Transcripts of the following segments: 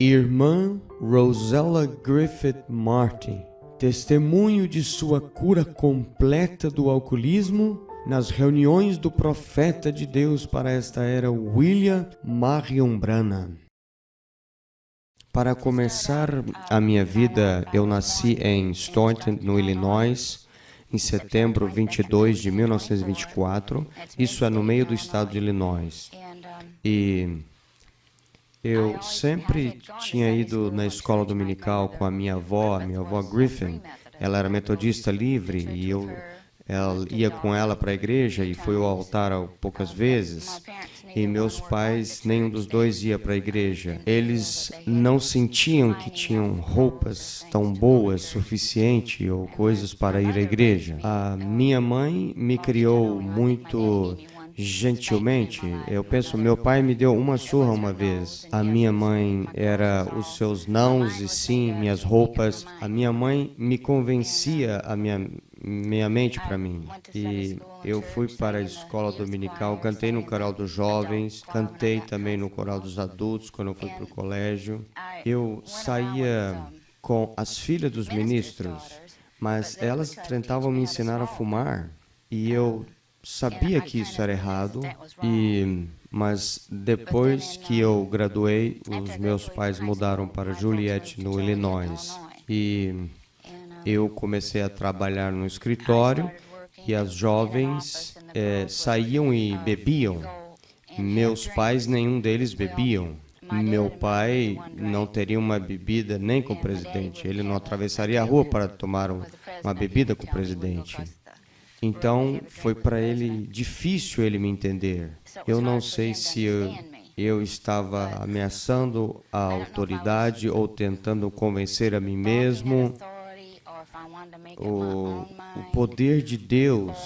Irmã Rosella Griffith Martin, testemunho de sua cura completa do alcoolismo nas reuniões do profeta de Deus para esta era, William Marion Branham. Para começar a minha vida, eu nasci em Staunton, no Illinois, em setembro 22 de 1924. Isso é no meio do estado de Illinois. E eu sempre tinha ido na escola dominical com a minha avó Griffin. Ela era metodista livre e eu ia com ela para a igreja e fui ao altar poucas vezes. E meus pais, nenhum dos dois ia para a igreja. Eles não sentiam que tinham roupas tão boas, suficiente ou coisas para ir à igreja. A minha mãe me criou muito gentilmente. Eu penso, meu pai me deu uma surra uma vez. A minha mãe era os seus nãos e sim, minhas roupas. A minha mãe me convencia a minha mente para mim. E eu fui para a escola dominical, cantei no coral dos jovens, cantei também no coral dos adultos quando eu fui para o colégio. Eu saía com as filhas dos ministros, mas elas tentavam me ensinar a fumar e eu sabia que isso era errado, mas depois que eu graduei, os meus pais mudaram para Juliette, no Illinois, e eu comecei a trabalhar no escritório e as jovens saíam e bebiam. Meus pais, nenhum deles bebiam. Meu pai não teria uma bebida nem com o presidente. Ele não atravessaria a rua para tomar uma bebida com o presidente. Então, foi para ele difícil ele me entender. Eu não sei se eu estava ameaçando a autoridade ou tentando convencer a mim mesmo o poder de Deus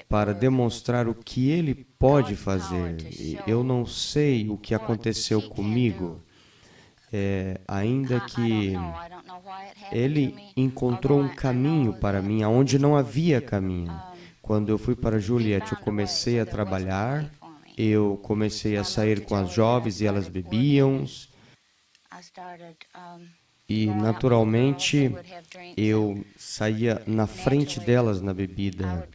para demonstrar o que Ele pode fazer. Eu não sei o que aconteceu comigo, ainda que Ele encontrou um caminho para mim, onde não havia caminho. Quando eu fui para Juliette, eu comecei a trabalhar, eu comecei a sair com as jovens e elas bebiam. E, naturalmente, eu saía na frente delas na bebida.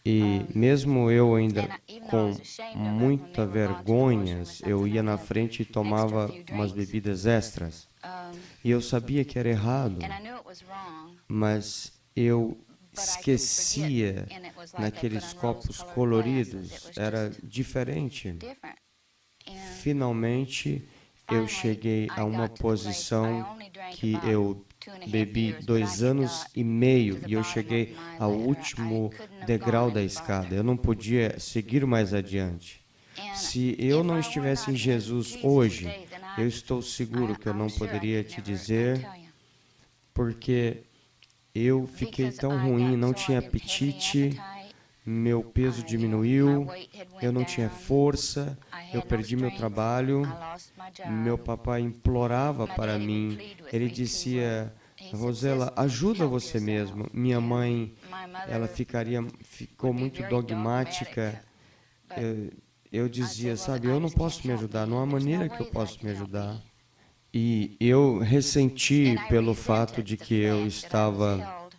E mesmo eu ainda com muita vergonha, eu ia na frente e tomava umas bebidas extras. E eu sabia que era errado, mas eu esquecia naqueles copos coloridos, era diferente. Finalmente, eu cheguei a uma posição que eu bebi 2 anos e meio e eu cheguei ao último degrau da escada. Eu não podia seguir mais adiante. Se eu não estivesse em Jesus hoje, eu estou seguro que eu não poderia te dizer, porque eu fiquei tão ruim, não tinha apetite, meu peso diminuiu, eu não tinha força, eu perdi meu trabalho. Meu papai implorava para mim, ele dizia, Rosella, ajuda você mesmo. Minha mãe, ela ficou muito dogmática. Eu dizia, sabe, eu não posso me ajudar, não há maneira que eu possa me ajudar. E eu ressenti pelo fato de que eu estava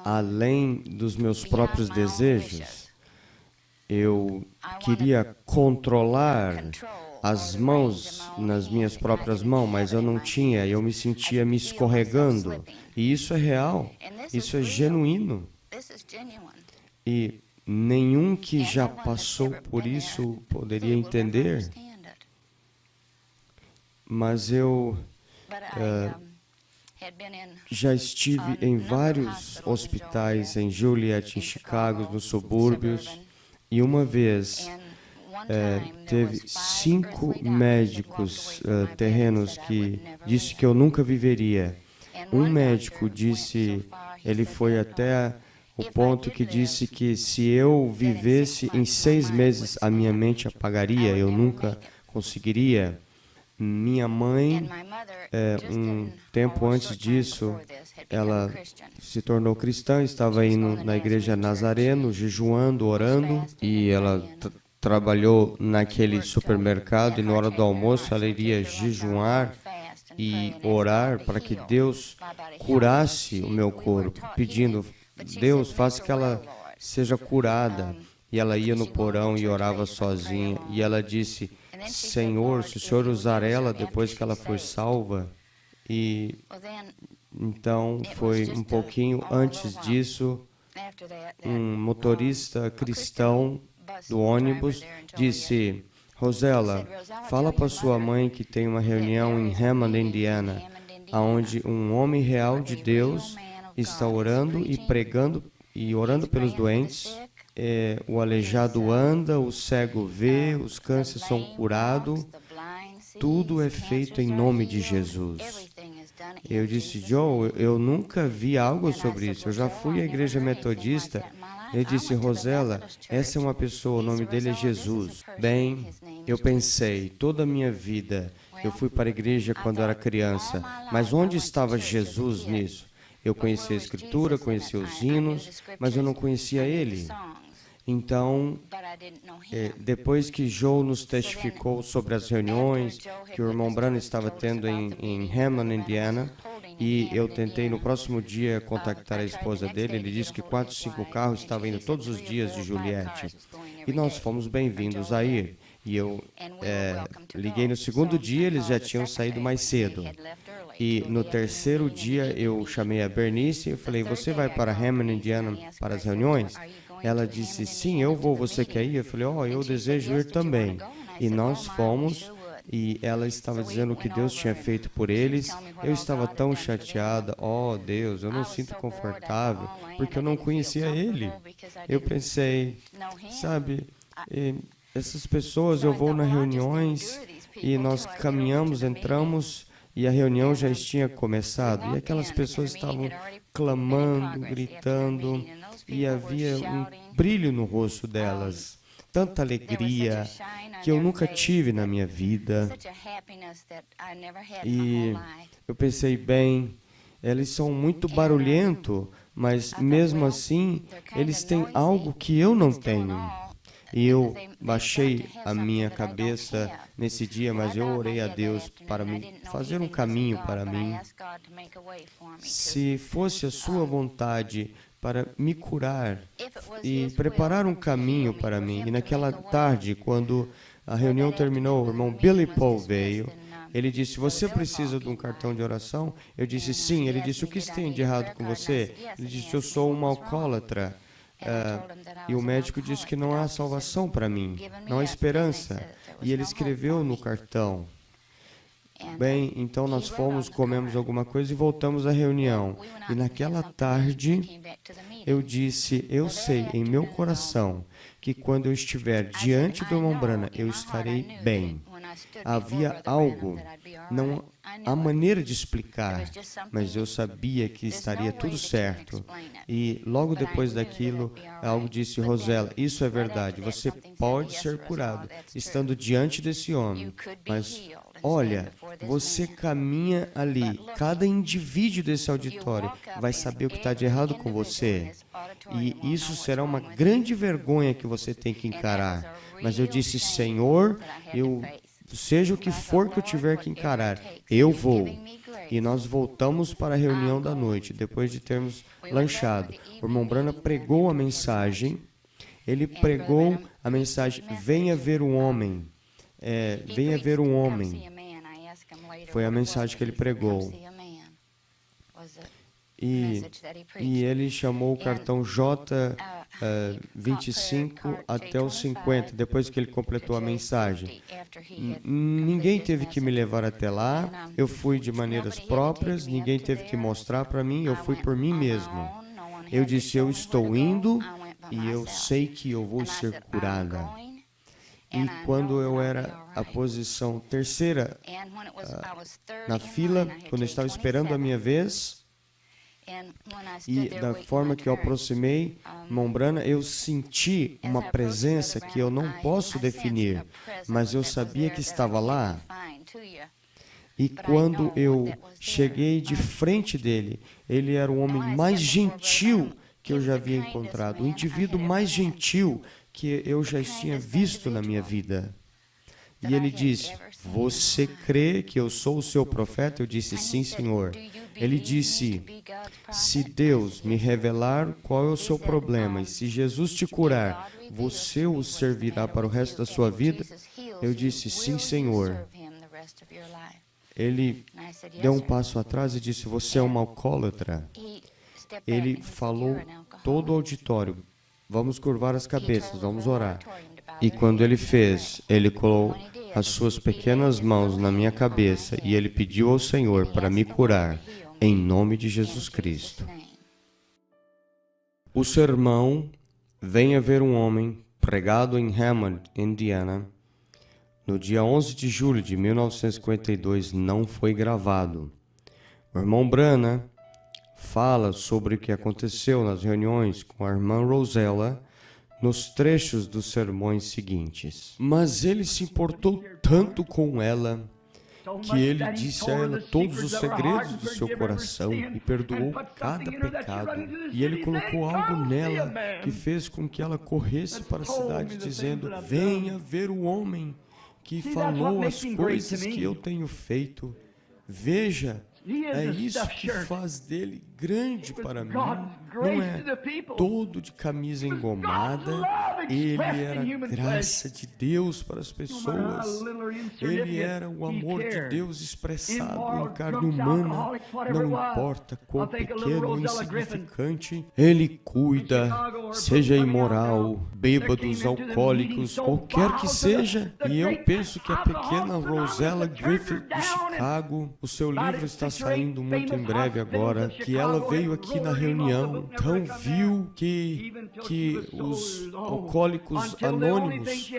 além dos meus próprios desejos. Eu queria controlar as mãos nas minhas próprias mãos, mas eu não tinha, eu me sentia me escorregando. E isso é real, isso é genuíno. E nenhum que já passou por isso poderia entender. Mas eu já estive em vários hospitais em Juliette, em Chicago, nos subúrbios, e uma vez teve 5 médicos terrenos que disse que eu nunca viveria. Um médico disse, ele foi até o ponto que disse que se eu vivesse em 6 meses a minha mente apagaria, eu nunca conseguiria. Minha mãe, um tempo antes disso, ela se tornou cristã, estava indo na igreja Nazareno, jejuando, orando, e ela trabalhou naquele supermercado e na hora do almoço ela iria jejuar e orar para que Deus curasse o meu corpo, pedindo, Deus, faça que ela seja curada. E ela ia no porão e orava sozinha. E ela disse, Senhor, se o Senhor usar ela depois que ela for salva. E então foi um pouquinho antes disso, um motorista cristão do ônibus disse, Rosela, fala para sua mãe que tem uma reunião em Hammond, Indiana, onde um homem real de Deus está orando e pregando e orando pelos doentes. O aleijado anda, o cego vê, os cânceres são curados. Tudo é feito em nome de Jesus. Eu disse, Joe, eu nunca vi algo sobre isso. Eu já fui à igreja metodista. Ele disse, Rosela, essa é uma pessoa, o nome dele é Jesus. Bem, eu pensei, toda a minha vida, eu fui para a igreja quando era criança, mas onde estava Jesus nisso? Eu conhecia a Escritura, conhecia os hinos, mas eu não conhecia Ele. Então, depois que Joe nos testificou sobre as reuniões que o irmão Branham estava tendo em Hammond, Indiana, e eu tentei no próximo dia contactar a esposa dele, ele disse que 4, 5 carros estavam indo todos os dias de Juliette. E nós fomos bem-vindos a ir. E eu liguei no segundo dia, eles já tinham saído mais cedo. E no terceiro dia eu chamei a Bernice e falei, você vai para Hammond, Indiana para as reuniões? Ela disse, sim, eu vou, você quer ir? Eu falei, eu desejo ir também. E nós fomos, e ela estava dizendo o que Deus tinha feito por eles. Eu estava tão chateada, Deus, eu não sinto confortável, porque eu não conhecia Ele. Eu pensei, sabe, essas pessoas, eu vou nas reuniões, e nós caminhamos, entramos, e a reunião já tinha começado, e aquelas pessoas estavam clamando, gritando, e havia um brilho no rosto delas, tanta alegria que eu nunca tive na minha vida. E eu pensei, bem, eles são muito barulhentos, mas mesmo assim, eles têm algo que eu não tenho. E eu baixei a minha cabeça nesse dia, mas eu orei a Deus para me fazer um caminho para mim. Se fosse a sua vontade para me curar e preparar um caminho para mim. E naquela tarde, quando a reunião terminou, o irmão Billy Paul veio. Ele disse, você precisa de um cartão de oração? Eu disse, sim. Ele disse, o que tem de errado com você? Ele disse, eu sou um alcoólatra. E o médico disse que não há salvação para mim, não há esperança. E ele escreveu no cartão. Bem, então nós fomos, comemos alguma coisa e voltamos à reunião. E naquela tarde, eu disse, eu sei em meu coração que quando eu estiver diante do irmão Branham, eu estarei bem. Havia algo, não há maneira de explicar, mas eu sabia que estaria tudo certo. E logo depois daquilo, algo disse, Rosela, isso é verdade, você pode ser curado estando diante desse homem, mas olha, você caminha ali, cada indivíduo desse auditório vai saber o que está de errado com você. E isso será uma grande vergonha que você tem que encarar. Mas eu disse, Senhor, seja o que for que eu tiver que encarar, eu vou. E nós voltamos para a reunião da noite, depois de termos lanchado. O irmão Branham pregou a mensagem, ele pregou a mensagem, venha ver um homem, venha ver um homem. Foi a mensagem que ele pregou. E ele chamou o cartão J25 até o 50, depois que ele completou a mensagem. Ninguém teve que me levar até lá, eu fui de maneiras próprias, ninguém teve que mostrar para mim, eu fui por mim mesmo. Eu disse, eu estou indo e eu sei que eu vou ser curada. E quando eu era a posição terceira na fila, quando eu estava esperando a minha vez, e da forma que eu aproximei, irmão Branham, eu senti uma presença que eu não posso definir, mas eu sabia que estava lá. E quando eu cheguei de frente dele, ele era o homem mais gentil que eu já havia encontrado, o indivíduo mais gentil que eu já tinha visto na minha vida. E ele disse, você crê que eu sou o seu profeta? Eu disse, sim, Senhor. Ele disse, se Deus me revelar qual é o seu problema e se Jesus te curar, você o servirá para o resto da sua vida? Eu disse, sim, Senhor. Ele deu um passo atrás e disse, você é uma alcoólatra. Ele falou todo o auditório, vamos curvar as cabeças, vamos orar. E quando ele fez, ele colocou as suas pequenas mãos na minha cabeça e ele pediu ao Senhor para me curar, em nome de Jesus Cristo. O sermão Venha Ver um Homem, pregado em Hammond, Indiana, no dia 11 de julho de 1952, não foi gravado. O irmão Branham fala sobre o que aconteceu nas reuniões com a irmã Rosella nos trechos dos sermões seguintes. Mas ele se importou tanto com ela que ele disse a ela todos os segredos do seu coração e perdoou cada pecado. E ele colocou algo nela que fez com que ela corresse para a cidade dizendo, venha ver o homem que falou as coisas que eu tenho feito. Veja, é isso que faz dele grande para mim. Não é todo de camisa engomada. Ele era a graça de Deus para as pessoas. Ele era o amor de Deus expressado em carne humana. Não importa quão pequeno ou insignificante, Ele cuida, seja imoral, bêbados, alcoólicos, qualquer que seja. E eu penso que a pequena Rosella Griffith de Chicago, o seu livro está saindo muito em breve agora, que ela veio aqui na reunião, então viu que os alcoólicos anônimos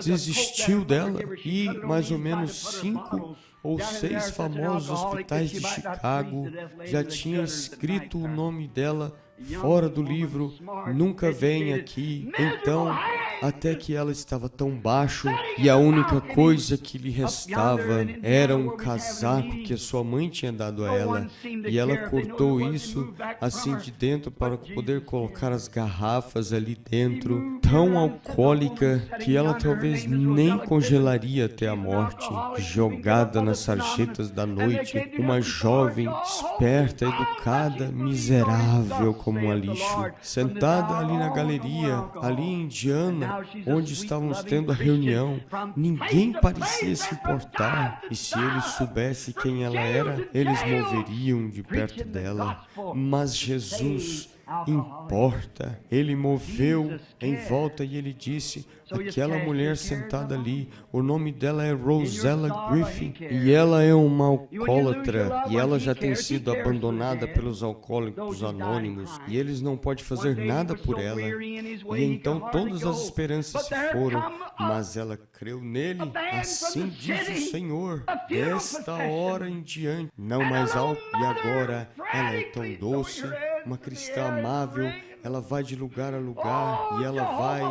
desistiu dela e mais ou menos 5 ou 6 famosos hospitais de Chicago já tinham escrito o nome dela fora do livro, nunca vem aqui. Então, até que ela estava tão baixo e a única coisa que lhe restava era um casaco que a sua mãe tinha dado a ela, e ela cortou isso assim de dentro para poder colocar as garrafas ali dentro, tão alcoólica que ela talvez nem congelaria até a morte, jogada nas sarjetas da noite, uma jovem esperta, educada, miserável como um lixo, sentada ali na galeria, ali em Indiana, onde estávamos tendo a reunião. Ninguém parecia se importar, e se eles soubessem quem ela era, eles moveriam de perto dela. Mas Jesus importa. Ele moveu em volta e ele disse, aquela mulher sentada ali, o nome dela é Rosella Griffith e ela é uma alcoólatra e ela já tem sido abandonada pelos alcoólicos anônimos e eles não podem fazer nada por ela. E então todas as esperanças se foram, mas ela creu nele. Assim diz o Senhor, desta hora em diante, não mais alto. E agora ela é tão doce, uma cristã amável, ela vai de lugar a lugar e ela vai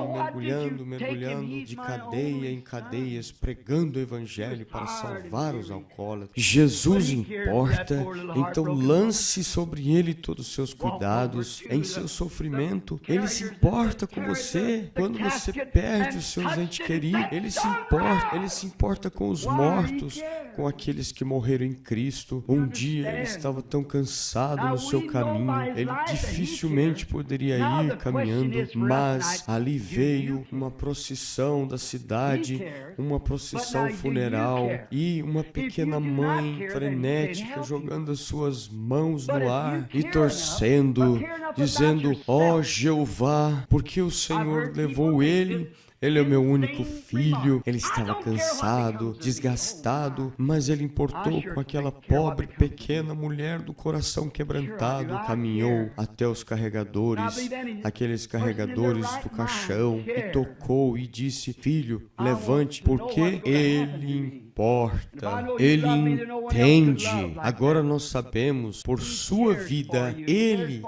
mergulhando de cadeia em cadeias, pregando o evangelho para salvar os alcoólatras. Jesus importa, então lance sobre ele todos os seus cuidados, em seu sofrimento. Ele se importa com você quando você perde os seus entes queridos. Ele se importa com os mortos, com aqueles que morreram em Cristo. Um dia ele estava tão cansado no seu caminho, ele dificilmente poderia ir caminhando, mas ali veio uma procissão da cidade, uma procissão funeral e uma pequena mãe frenética jogando as suas mãos no ar e torcendo, dizendo, ó Jeová, porque o Senhor levou ele? Ele é o meu único filho. Ele estava cansado, desgastado, mas ele importou com aquela pobre, pequena mulher do coração quebrantado. Caminhou até os carregadores, aqueles carregadores do caixão, e tocou e disse, filho, levante, porque ele importa, Ele entende. Agora nós sabemos, por sua vida, que Ele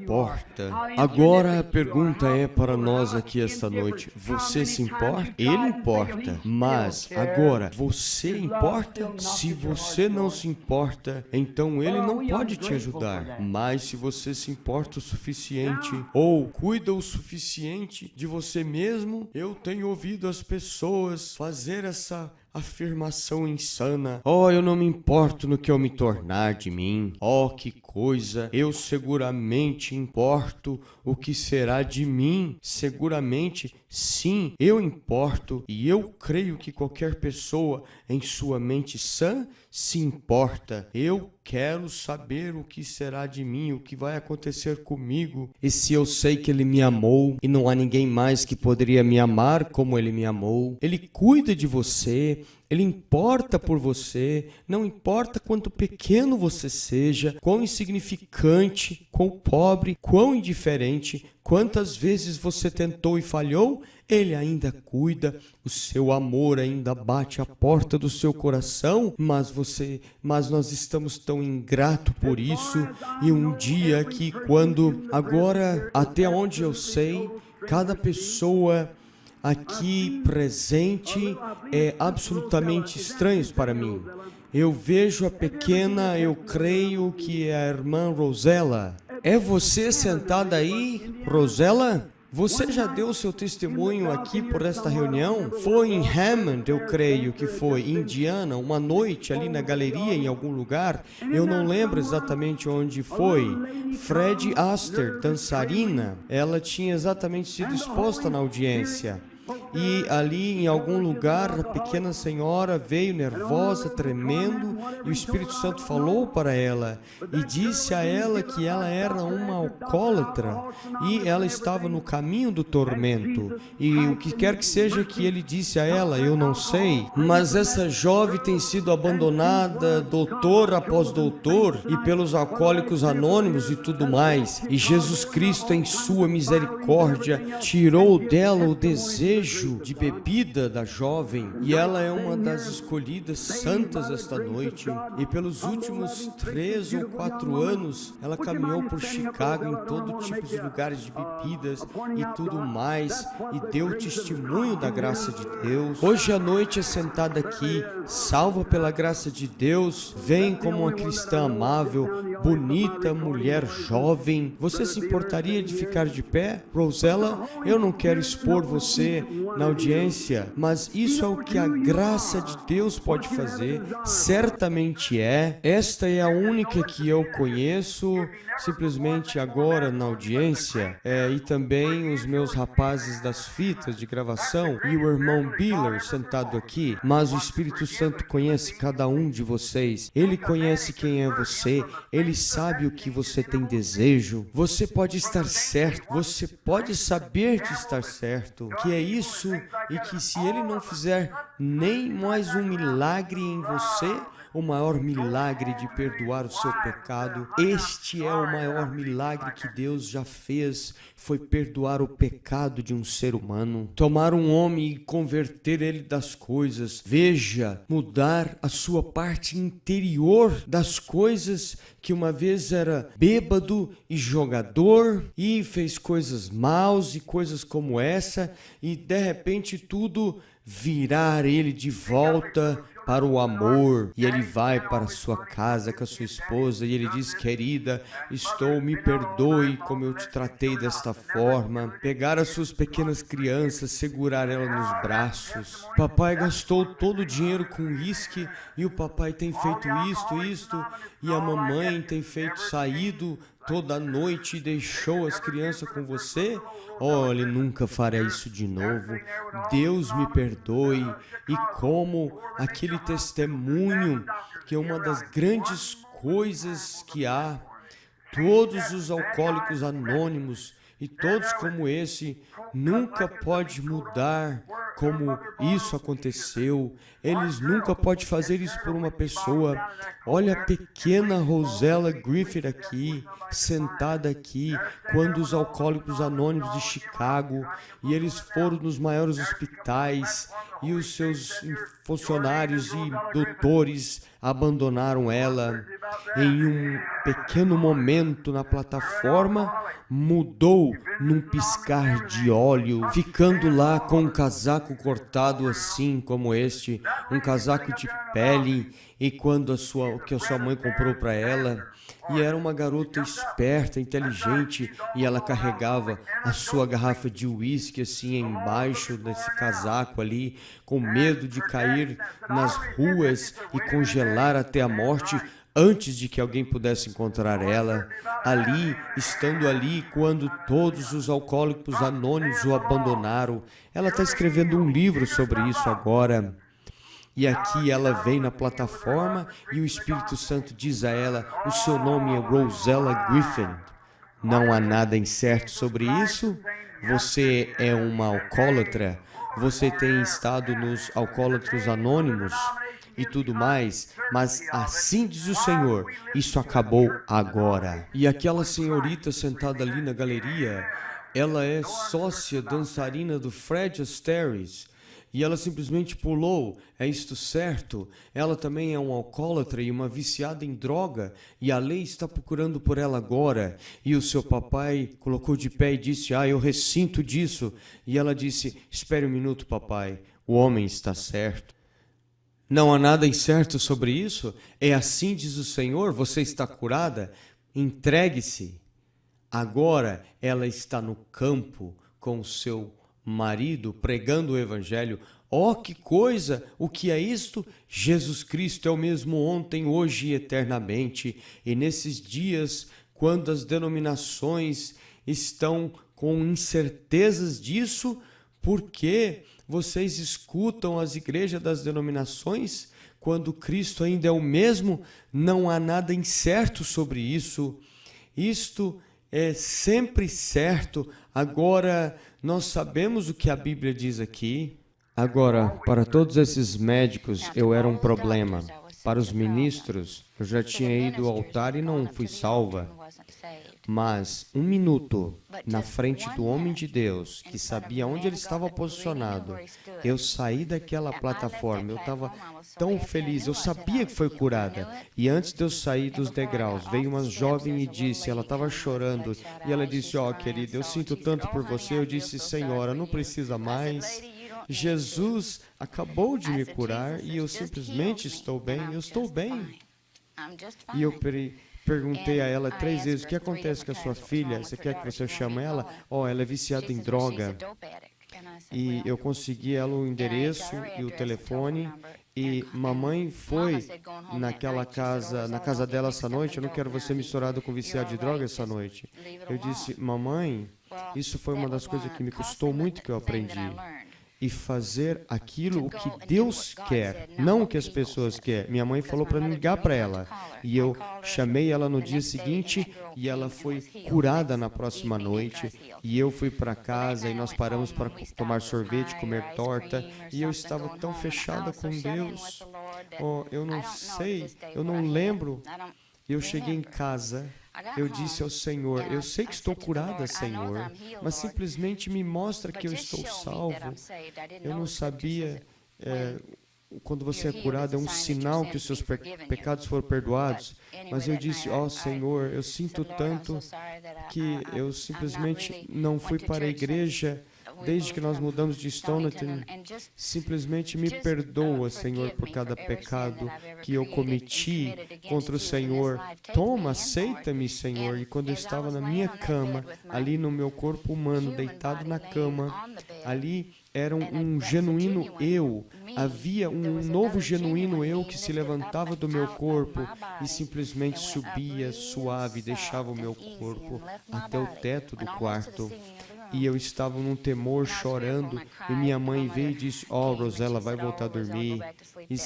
importa. Agora a pergunta é para nós aqui esta noite: você se importa? Ele importa, mas agora, você importa? Se você não se importa, então Ele não pode te ajudar. Mas se você se importa o suficiente, ou cuida o suficiente de você mesmo, eu tenho ouvido as pessoas fazer essa afirmação insana: oh, eu não me importo no que eu me tornar de mim. Oh, que coisa, eu seguramente importo o que será de mim. Seguramente, sim, eu importo, e eu creio que qualquer pessoa em sua mente sã se importa. Eu quero saber o que será de mim, o que vai acontecer comigo. E se eu sei que Ele me amou, e não há ninguém mais que poderia me amar como Ele me amou, Ele cuida de você, Ele importa por você, não importa quanto pequeno você seja, quão insignificante, quão pobre, quão indiferente, quantas vezes você tentou e falhou, Ele ainda cuida, o seu amor ainda bate à porta do seu coração, mas nós estamos tão ingratos por isso. E um dia que agora, até onde eu sei, cada pessoa aqui presente é absolutamente estranho para mim. Eu vejo a pequena, eu creio que é a irmã Rosella. É você sentada aí, Rosella? Você já deu seu testemunho aqui por esta reunião? Foi em Hammond, eu creio que foi, Indiana, uma noite ali na galeria em algum lugar. Eu não lembro exatamente onde foi. Fred Aster, dançarina, ela tinha exatamente sido exposta na audiência. E ali em algum lugar a pequena senhora veio nervosa, tremendo, e o Espírito Santo falou para ela e disse a ela que ela era uma alcoólatra e ela estava no caminho do tormento. E o que quer que seja que ele disse a ela, eu não sei, mas essa jovem tem sido abandonada, doutor após doutor, e pelos alcoólicos anônimos e tudo mais. E Jesus Cristo, em sua misericórdia, tirou dela o desejo de bebida da jovem, e ela é uma das escolhidas santas esta noite. E pelos últimos 3 ou 4 anos ela caminhou por Chicago em todo tipo de lugares de bebidas e tudo mais, e deu testemunho da graça de Deus. Hoje à noite é sentada aqui, salva pela graça de Deus, vem como uma cristã amável, bonita, mulher jovem. Você se importaria de ficar de pé? Rosella, eu não quero expor você na audiência, mas isso é o que a graça de Deus pode fazer. Certamente é. Esta é a única que eu conheço, simplesmente agora na audiência, e também os meus rapazes das fitas de gravação e o irmão Biller sentado aqui. Mas o Espírito Santo conhece cada um de vocês. Ele conhece quem é você. Ele sabe o que você tem desejo. Você pode estar certo. Você pode saber de estar certo. Que é isso, e que se Ele não fizer nem mais um milagre em você, o maior milagre de perdoar o seu pecado, este é o maior milagre que Deus já fez, foi perdoar o pecado de um ser humano, tomar um homem e converter ele das coisas. Veja, mudar a sua parte interior das coisas, que uma vez era bêbado e jogador e fez coisas maus e coisas como essa, e de repente tudo virar ele de volta para o amor, e ele vai para a sua casa com a sua esposa e ele diz: querida, me perdoe como eu te tratei desta forma. Pegar as suas pequenas crianças, segurar elas nos braços. Papai gastou todo o dinheiro com uísque e o papai tem feito isto, e a mamãe tem saído toda noite e deixou as crianças com você. Olha, nunca farei isso de novo. Deus me perdoe. E como aquele testemunho, que é uma das grandes coisas que há, todos os alcoólicos anônimos E todos como esse nunca pode mudar como isso aconteceu. Eles nunca podem fazer isso por uma pessoa. Olha a pequena Rosella Griffith aqui, sentada aqui, quando os Alcoólicos Anônimos de Chicago, e eles foram nos maiores hospitais, e os seus funcionários e doutores abandonaram ela. Em um pequeno momento na plataforma, mudou num piscar de óleo, ficando lá com um casaco cortado assim como este, um casaco de pele, e quando a sua mãe comprou para ela, e era uma garota esperta, inteligente, e ela carregava a sua garrafa de uísque assim embaixo desse casaco ali, com medo de cair nas ruas e congelar até a morte, antes de que alguém pudesse encontrar ela, ali, estando ali, quando todos os alcoólicos anônimos o abandonaram. Ela está escrevendo um livro sobre isso agora. E aqui ela vem na plataforma e o Espírito Santo diz a ela: o seu nome é Rosella Griffith. Não há nada incerto sobre isso. Você é uma alcoólatra. Você tem estado nos Alcoólatras Anônimos e tudo mais, mas assim diz o Senhor, isso acabou agora. E aquela senhorita sentada ali na galeria, ela é sócia dançarina do Fred Astaire, e ela simplesmente pulou. É isto certo? Ela também é um alcoólatra e uma viciada em droga, e a lei está procurando por ela agora. E o seu papai colocou de pé e disse: eu ressinto disso. E ela disse: espere um minuto, papai, o homem está certo. Não há nada incerto sobre isso? É assim diz o Senhor, você está curada? Entregue-se. Agora ela está no campo com o seu marido, pregando o Evangelho. Oh, que coisa! O que é isto? Jesus Cristo é o mesmo ontem, hoje e eternamente. E nesses dias, quando as denominações estão com incertezas disso, por que vocês escutam as igrejas das denominações? Quando Cristo ainda é o mesmo, não há nada incerto sobre isso. Isto é sempre certo. Agora, nós sabemos o que a Bíblia diz aqui. Agora, para todos esses médicos, eu era um problema. Para os ministros, eu já tinha ido ao altar e não fui salva. Mas um minuto na frente do homem de Deus, que sabia onde ele estava posicionado, eu saí daquela plataforma, eu estava tão feliz, eu sabia que foi curada. E antes de eu sair dos degraus, veio uma jovem e disse, ela estava chorando, e ela disse: querida, eu sinto tanto por você. Eu disse: senhora, não precisa mais. Jesus acabou de me curar e eu simplesmente estou bem, eu estou bem. E eu perguntei a ela 3 vezes: o que acontece com a sua filha? Você quer que você chame ela? Ela é viciada em droga. E eu consegui ela o endereço e o telefone. E mamãe foi naquela casa, na casa dela essa noite. Eu não quero você misturado com viciado de droga essa noite. Eu disse: mamãe, isso foi uma das coisas que me custou muito, que eu aprendi. E fazer aquilo o que Deus quer, não o que as pessoas querem. Minha mãe falou para ligar para ela. E eu chamei ela no dia seguinte e ela foi curada na próxima noite. E eu fui para casa e nós paramos para tomar sorvete, comer torta. E eu estava tão fechada com Deus. Eu não sei, eu não lembro. Eu cheguei em casa. Eu disse ao Senhor: eu sei que estou curada, Senhor, mas simplesmente me mostra que eu estou salvo. Eu não sabia, quando você é curado, é um sinal que os seus pecados foram perdoados. Mas eu disse: Senhor, eu sinto tanto que eu simplesmente não fui para a igreja desde que nós mudamos de Stoughton. Simplesmente me perdoa, Senhor, por cada pecado que eu cometi contra o Senhor. Toma, aceita-me, Senhor. E quando eu estava na minha cama, ali no meu corpo humano, deitado na cama, ali era um genuíno eu. Havia um novo genuíno eu que se levantava do meu corpo e simplesmente subia suave, deixava o meu corpo até o teto do quarto. E eu estava num temor, chorando, e minha mãe veio e disse: Rosella, vai voltar a dormir. E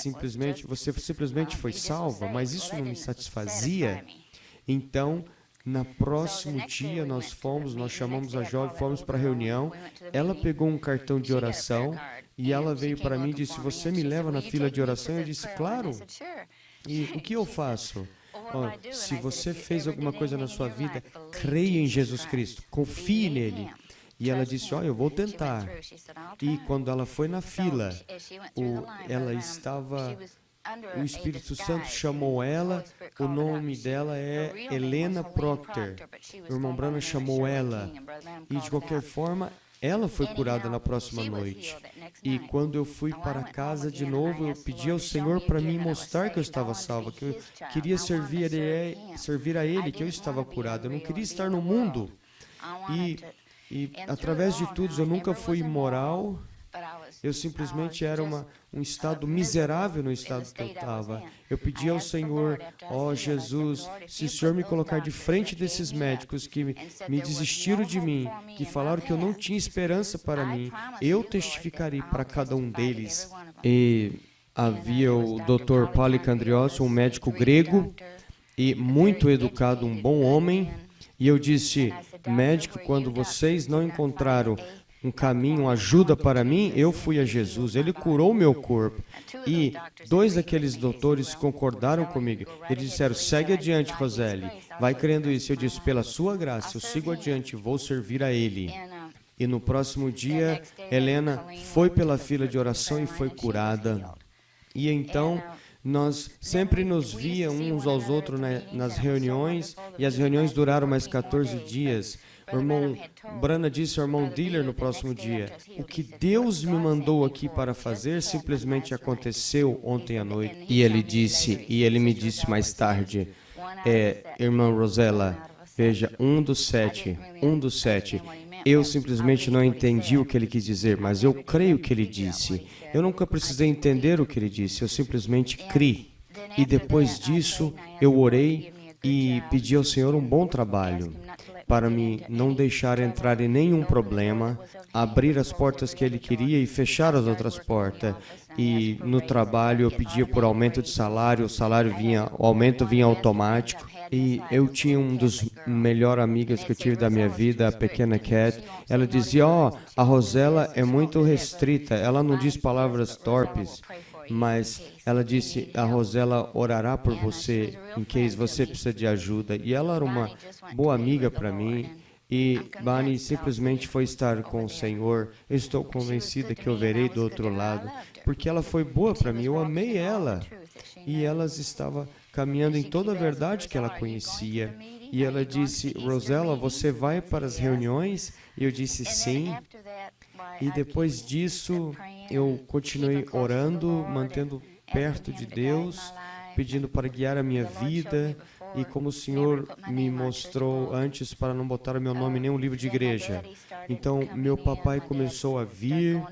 você simplesmente foi salva, mas isso não me satisfazia. Então, Na próximo dia nós chamamos a jovem, fomos para a reunião, ela pegou um cartão de oração e ela veio para mim e disse, você me leva na fila de oração? Eu disse, claro. E o que eu faço? Oh, se você fez alguma coisa na sua vida, creia em Jesus Cristo, confie nele. E ela disse, eu vou tentar. E quando ela foi na fila, o Espírito Santo chamou ela, o nome dela é Helena Proctor. O irmão Branham chamou ela. E de qualquer forma, ela foi curada na próxima noite. E quando eu fui para casa de novo, eu pedi ao Senhor para me mostrar que eu estava salva, que eu queria servir a Ele, que eu estava curado. Eu não queria estar no mundo. E através de tudo, eu nunca fui imoral. Eu simplesmente era um estado miserável no estado que eu estava. Eu pedi ao Senhor, Jesus, se o Senhor me colocar de frente desses médicos que me desistiram de mim, que falaram que eu não tinha esperança para mim, eu testificarei para cada um deles. E havia o Dr. Polycandrios, um médico grego, e muito educado, um bom homem. E eu disse, médico, quando vocês não encontraram um caminho, ajuda para mim, eu fui a Jesus, Ele curou meu corpo. E 2 daqueles doutores concordaram comigo. Eles disseram, segue adiante, Roseli, vai crendo isso. Eu disse, pela sua graça, eu sigo adiante, vou servir a Ele. E no próximo dia, Helena foi pela fila de oração e foi curada. E então, nós sempre nos víamos uns aos outros nas reuniões, e as reuniões duraram mais 14 dias. O irmão Branham disse ao irmão Diller no próximo dia, o que Deus me mandou aqui para fazer simplesmente aconteceu ontem à noite. E ele me disse mais tarde, irmã Rosella, veja, 1 do 7, eu simplesmente não entendi o que ele quis dizer, mas eu creio que ele disse. Eu nunca precisei entender o que ele disse, eu simplesmente criei. E depois disso, eu orei e pedi ao Senhor um bom trabalho, para me não deixar entrar em nenhum problema, abrir as portas que Ele queria e fechar as outras portas. E no trabalho eu pedia por aumento de salário, o aumento vinha automático. E eu tinha um dos melhores amigas que eu tive da minha vida, a pequena Cat. Ela dizia, a Rosella é muito restrita, ela não diz palavras torpes. Mas ela disse, a Rosella orará por você, em case você precisa de ajuda. E ela era uma boa amiga para mim. E Bani simplesmente foi estar com o Senhor. Eu estou convencida que eu verei do outro lado, porque ela foi boa para mim, eu amei ela. E ela estava caminhando em toda a verdade que ela conhecia. E ela disse, Rosella, você vai para as reuniões? E eu disse, sim. E depois disso, eu continuei orando, mantendo perto de Deus, pedindo para guiar a minha vida. E como o Senhor me mostrou antes, para não botar o meu nome em nenhum livro de igreja. Então, meu papai começou a vir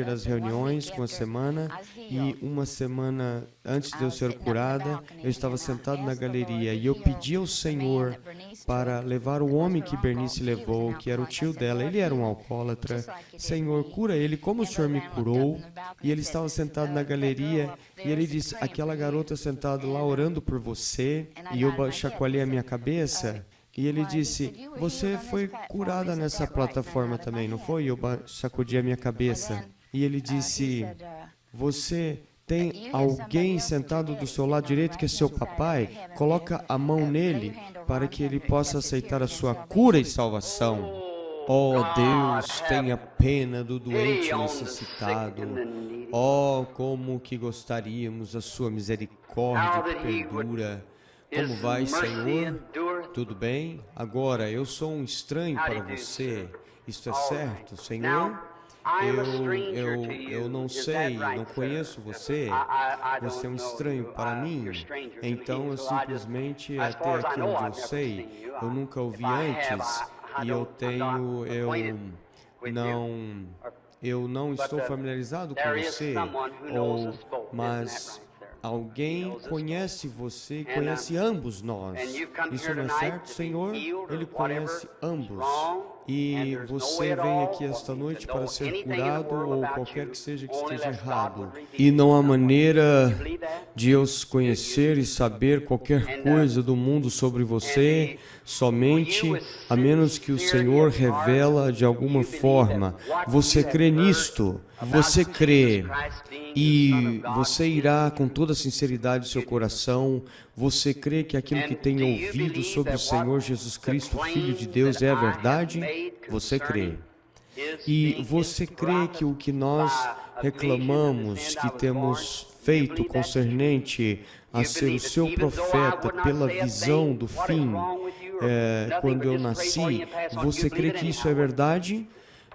das reuniões com a semana, e uma semana antes de eu ser curada, eu estava sentado na galeria, e eu pedi ao Senhor para levar o homem que Bernice levou, que era o tio dela. Ele era um alcoólatra. Senhor, cura ele como o Senhor me curou. E ele estava sentado na galeria, e ele disse, aquela garota sentada lá orando por você. E eu chacoalhei a minha cabeça, e ele disse, você foi curada nessa plataforma também, não foi? E eu sacudi a minha cabeça. E ele disse, você tem alguém sentado do seu lado direito que é seu papai? Coloca a mão nele para que ele possa aceitar a sua cura e salvação. Oh, Deus, tenha pena do doente necessitado. Oh, como que gostaríamos da sua misericórdia que perdura. Como vai, Senhor? Tudo bem? Agora, eu sou um estranho para você. Isto é certo, Senhor? Eu não sei, não conheço você. Você é um estranho para mim. Então, eu simplesmente, até aqui onde eu sei, eu nunca ouvi antes. E eu não estou familiarizado com você. Mas alguém conhece você, conhece ambos nós. Isso não é certo, Senhor? Ele conhece ambos. E você vem aqui esta noite para ser curado, ou qualquer que seja que esteja errado. E não há maneira de eu conhecer e saber qualquer coisa do mundo sobre você, somente a menos que o Senhor revela de alguma forma. Você crê nisto? Você crê e você irá com toda a sinceridade do seu coração, você crê que aquilo que tem ouvido sobre o Senhor Jesus Cristo, Filho de Deus, é a verdade? Você crê. E você crê que o que nós reclamamos, que temos feito concernente a ser o seu profeta pela visão do fim, quando eu nasci, você crê que isso é verdade?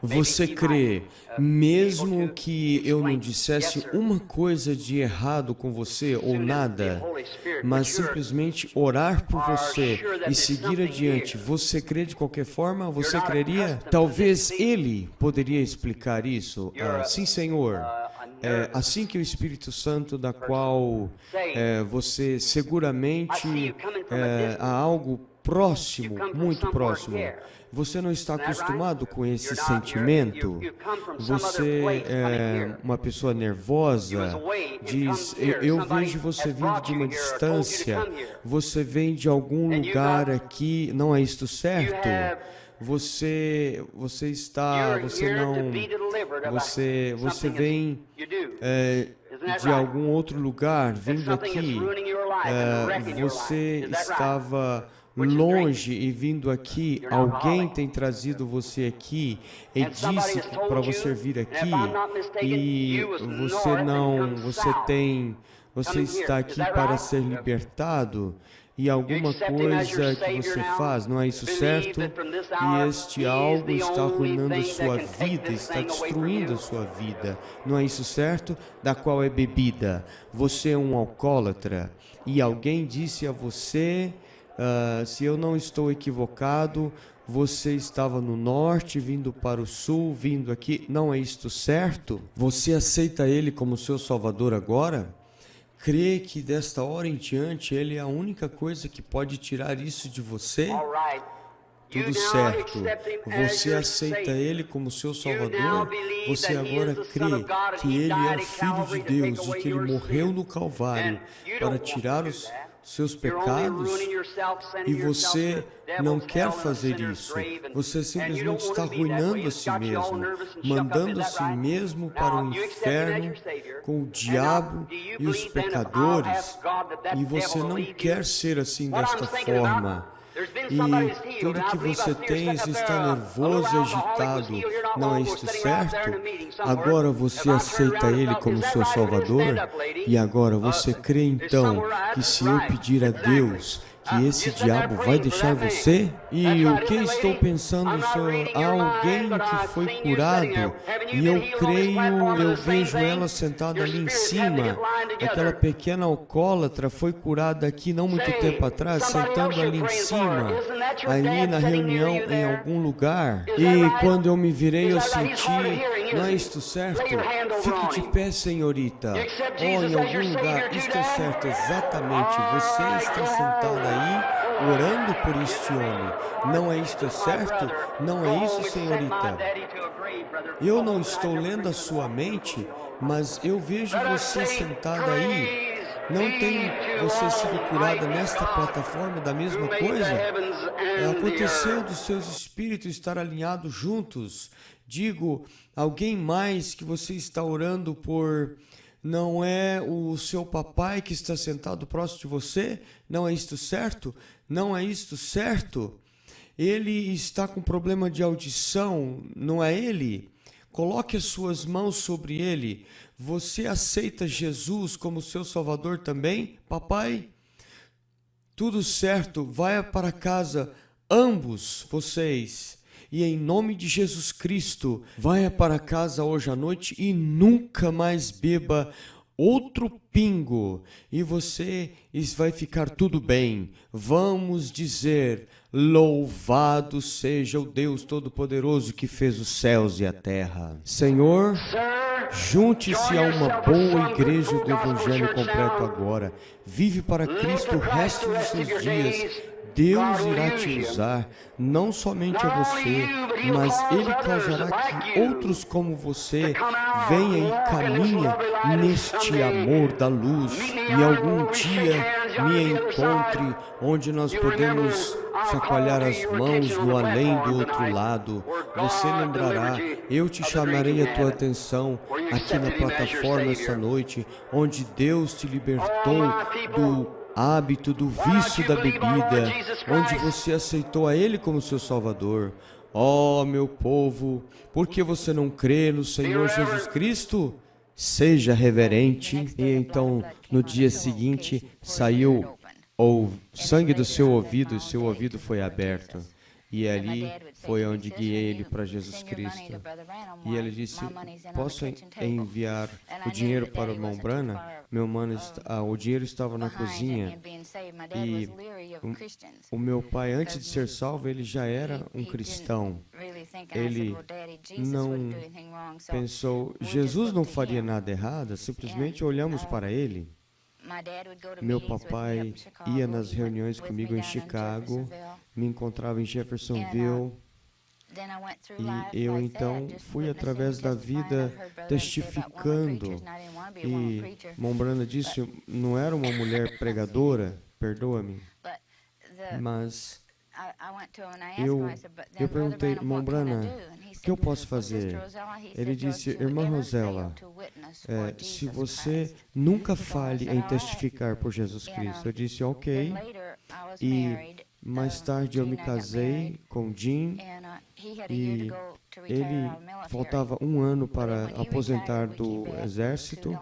Você crê, mesmo que eu não dissesse uma coisa de errado com você ou nada, mas simplesmente orar por você e seguir adiante, você crê de qualquer forma? Você creria? Talvez ele poderia explicar isso. Sim, Senhor. Assim que o Espírito Santo, da qual você seguramente há algo próximo, muito próximo. Você não está acostumado com esse sentimento? Você é uma pessoa nervosa, diz, eu vejo você vindo de uma distância, você vem de algum lugar aqui, não é isto certo? Você vem de algum outro lugar, vindo aqui, você estava longe e vindo aqui, alguém tem trazido você aqui e disse para você vir aqui e você está aqui para ser libertado e alguma coisa que você faz, não é isso certo? E este algo está arruinando a sua vida, está destruindo a sua vida, não é isso certo? Da qual é bebida. Você é um alcoólatra e alguém disse a você, se eu não estou equivocado, você estava no norte, vindo para o sul, vindo aqui, não é isto certo? Você aceita Ele como seu Salvador agora? Crê que desta hora em diante Ele é a única coisa que pode tirar isso de você? Tudo certo. Você aceita Ele como seu Salvador? Você agora crê que Ele é o Filho de Deus e que Ele morreu no Calvário para tirar os seus pecados, e você não quer fazer isso. Você simplesmente está arruinando a si mesmo, mandando a si mesmo para o inferno com o diabo e os pecadores, e você não quer ser assim desta forma. E tudo que você tem está nervoso e agitado, não é isto certo? Agora você aceita Ele como seu Salvador? E agora você crê então que se eu pedir a Deus que esse diabo vai deixar você? E o que estou pensando sobre alguém que foi curado, e eu creio, eu vejo ela sentada ali em cima, aquela pequena alcoólatra foi curada aqui não muito tempo atrás, sentando ali em cima, ali na reunião em algum lugar, e quando eu me virei eu senti, não é isto certo? Fique de pé, senhorita, em algum lugar, isto é certo, exatamente, você está sentada aí, orando por este homem. Não é isto certo? Não é isso, senhorita? Eu não estou lendo a sua mente, mas eu vejo você sentada aí. Não tem você sido curada nesta plataforma da mesma coisa? Aconteceu dos seus espíritos estar alinhados juntos. Digo, alguém mais que você está orando por... Não é o seu papai que está sentado próximo de você? Não é isto certo? Não é isto certo? Ele está com problema de audição, não é ele? Coloque as suas mãos sobre ele. Você aceita Jesus como seu Salvador também, papai? Tudo certo, vai para casa, ambos vocês. E em nome de Jesus Cristo, vai para casa hoje à noite e nunca mais beba outro pingo. E você vai ficar tudo bem. Vamos dizer, louvado seja o Deus Todo-Poderoso que fez os céus e a terra. Senhor, junte-se a uma boa igreja do Evangelho completo agora. Vive para Cristo o resto dos seus dias. Deus irá te usar, não somente a você, mas Ele causará que outros como você venham e caminhem neste amor da luz e algum dia me encontre onde nós podemos chacoalhar as mãos no além do outro lado. Você lembrará, eu te chamarei a tua atenção aqui na plataforma essa noite, onde Deus te libertou do hábito, do vício da bebida, onde você aceitou a Ele como seu Salvador. Ó, meu povo, por que você não crê no Senhor Jesus Cristo? Seja reverente. E então, no dia seguinte, saiu o sangue do seu ouvido e seu ouvido foi aberto. E ali foi onde guiei ele para Jesus Cristo. E ele disse, posso enviar o dinheiro para o irmão Branham? O dinheiro estava na cozinha. E o meu pai, antes de ser salvo, ele já era um cristão. Ele não pensou, Jesus não faria nada errado, simplesmente olhamos para ele. Meu papai ia nas reuniões comigo em Chicago, me encontrava em Jeffersonville, e eu então fui através da vida testificando. E Mombrana disse, não era uma mulher pregadora, perdoa-me, mas eu perguntei, Mombrana, o que eu posso fazer? Ele disse, irmã Rosela, se você nunca falhe em testificar por Jesus Cristo. Eu disse, ok. E mais tarde eu me casei com Jim e ele faltava um ano para aposentar do exército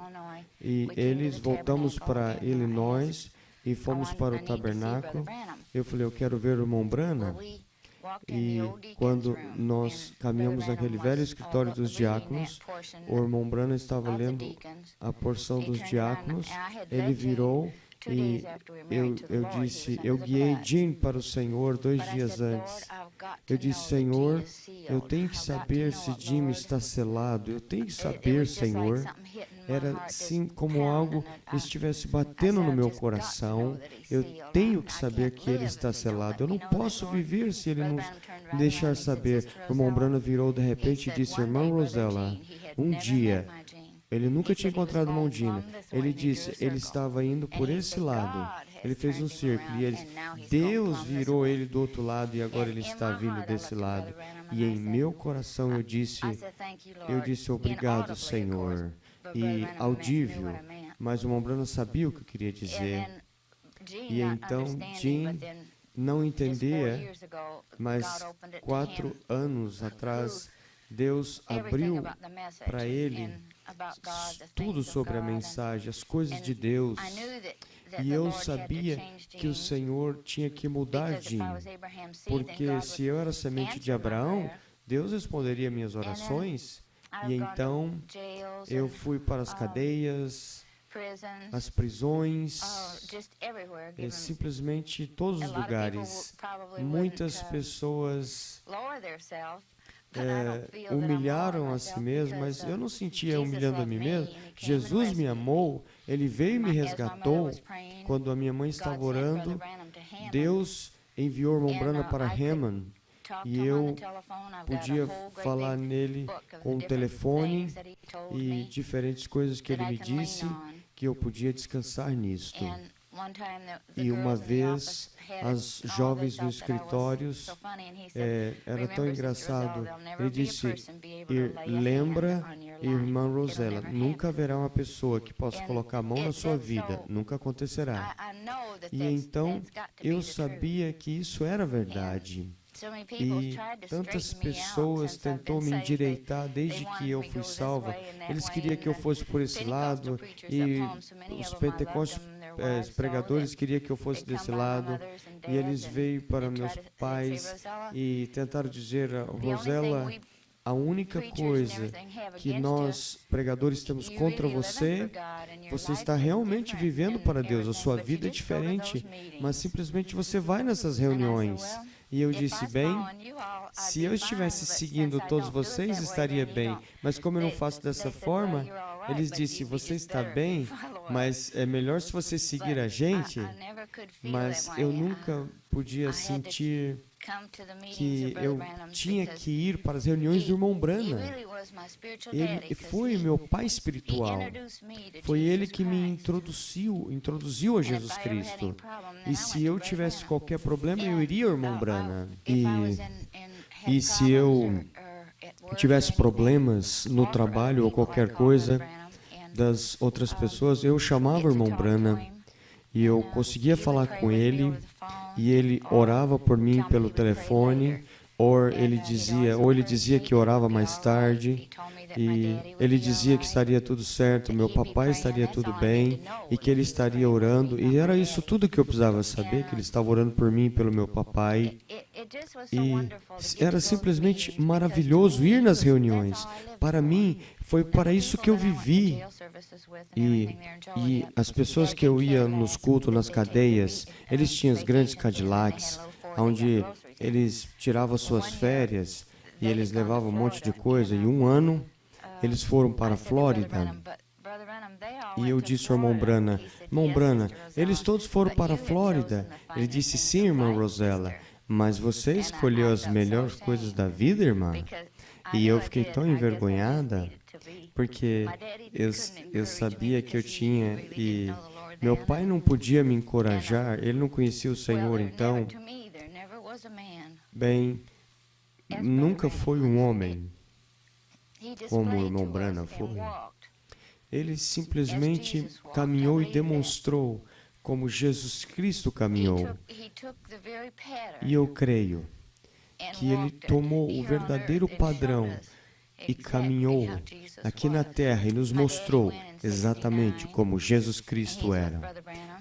e eles voltamos para Illinois e fomos para o tabernáculo. Eu falei, eu quero ver o irmão Branham. E quando nós caminhamos naquele velho escritório dos diáconos, o irmão Branham estava lendo a porção dos diáconos, ele virou e eu disse, eu guiei Jim para o Senhor 2 dias antes. Eu disse, Senhor, eu tenho que saber se Jim está selado, eu tenho que saber, Senhor. Era assim como algo estivesse batendo no meu coração. Eu tenho que saber que ele está selado. Eu não posso viver se ele não deixar saber. O irmão Branham virou de repente e disse, irmã Rosela, um dia, ele nunca tinha encontrado Mondina. Ele disse, ele estava indo por esse lado. Ele fez um círculo e Deus virou ele do outro lado e agora ele está vindo desse lado. E em meu coração eu disse, obrigado, Senhor. E audível, mas o irmão Branham sabia o que eu queria dizer. E então Jim não entendia, mas 4 anos atrás, Deus abriu para ele tudo sobre a mensagem, as coisas de Deus. E eu sabia que o Senhor tinha que mudar Jim, porque se eu era semente de Abraão, Deus responderia minhas orações. E então eu fui para as cadeias, as prisões, simplesmente todos os lugares. Muitas pessoas humilharam a si mesmas, mas eu não sentia humilhando a mim mesmo. Jesus me amou, Ele veio e me resgatou. Quando a minha mãe estava orando, Deus enviou o irmão Branham para Hammond. E eu podia falar nele com o telefone e diferentes coisas que ele me disse, que eu podia descansar nisto. E uma vez, as jovens nos escritórios, era tão engraçado, ele disse, lembra, irmã Rosela, nunca haverá uma pessoa que possa colocar a mão na sua vida, nunca acontecerá. E então, eu sabia que isso era verdade. E tantas pessoas tentou me endireitar desde que eu fui salva. Eles queriam que eu fosse por esse lado e os pentecostes pregadores queriam que eu fosse desse lado. E eles veio para meus pais e tentaram dizer, Rosela, a única coisa que nós, pregadores, temos contra você, você está realmente vivendo para Deus. A sua vida é diferente, mas simplesmente você vai nessas reuniões. E eu disse, bem, se eu estivesse seguindo todos vocês, estaria bem. Mas como eu não faço dessa forma, eles disseram, você está bem, mas é melhor se você seguir a gente. mas eu nunca podia sentir que eu tinha que ir para as reuniões do irmão Branham. Ele foi meu pai espiritual. Foi ele que me introduziu a Jesus Cristo. E se eu tivesse qualquer problema, eu iria ao irmão Branham. E se eu tivesse problemas no trabalho ou qualquer coisa das outras pessoas, eu chamava o irmão Branham e eu conseguia falar com ele. E ele orava por mim pelo telefone, ou ele dizia que orava mais tarde, e ele dizia que estaria tudo certo, meu papai estaria tudo bem, e que ele estaria orando, e era isso tudo que eu precisava saber, que ele estava orando por mim e pelo meu papai. E era simplesmente maravilhoso ir nas reuniões. Para mim, foi para isso que eu vivi. E as pessoas que eu ia nos cultos, nas cadeias, eles tinham os grandes Cadillacs, onde eles tiravam suas férias e eles levavam um monte de coisa. E um ano, eles foram para a Flórida. E eu disse ao irmão Branham, eles todos foram para a Flórida. Ele disse, sim, irmã Rosella, mas você escolheu as melhores coisas da vida, irmã? E eu fiquei tão envergonhada, porque eu sabia que eu tinha, e meu pai não podia me encorajar, ele não conhecia o Senhor, então, bem, nunca foi um homem como o irmão Branham foi. Ele simplesmente caminhou e demonstrou como Jesus Cristo caminhou. E eu creio que ele tomou o verdadeiro padrão e caminhou aqui na terra e nos mostrou exatamente como Jesus Cristo era.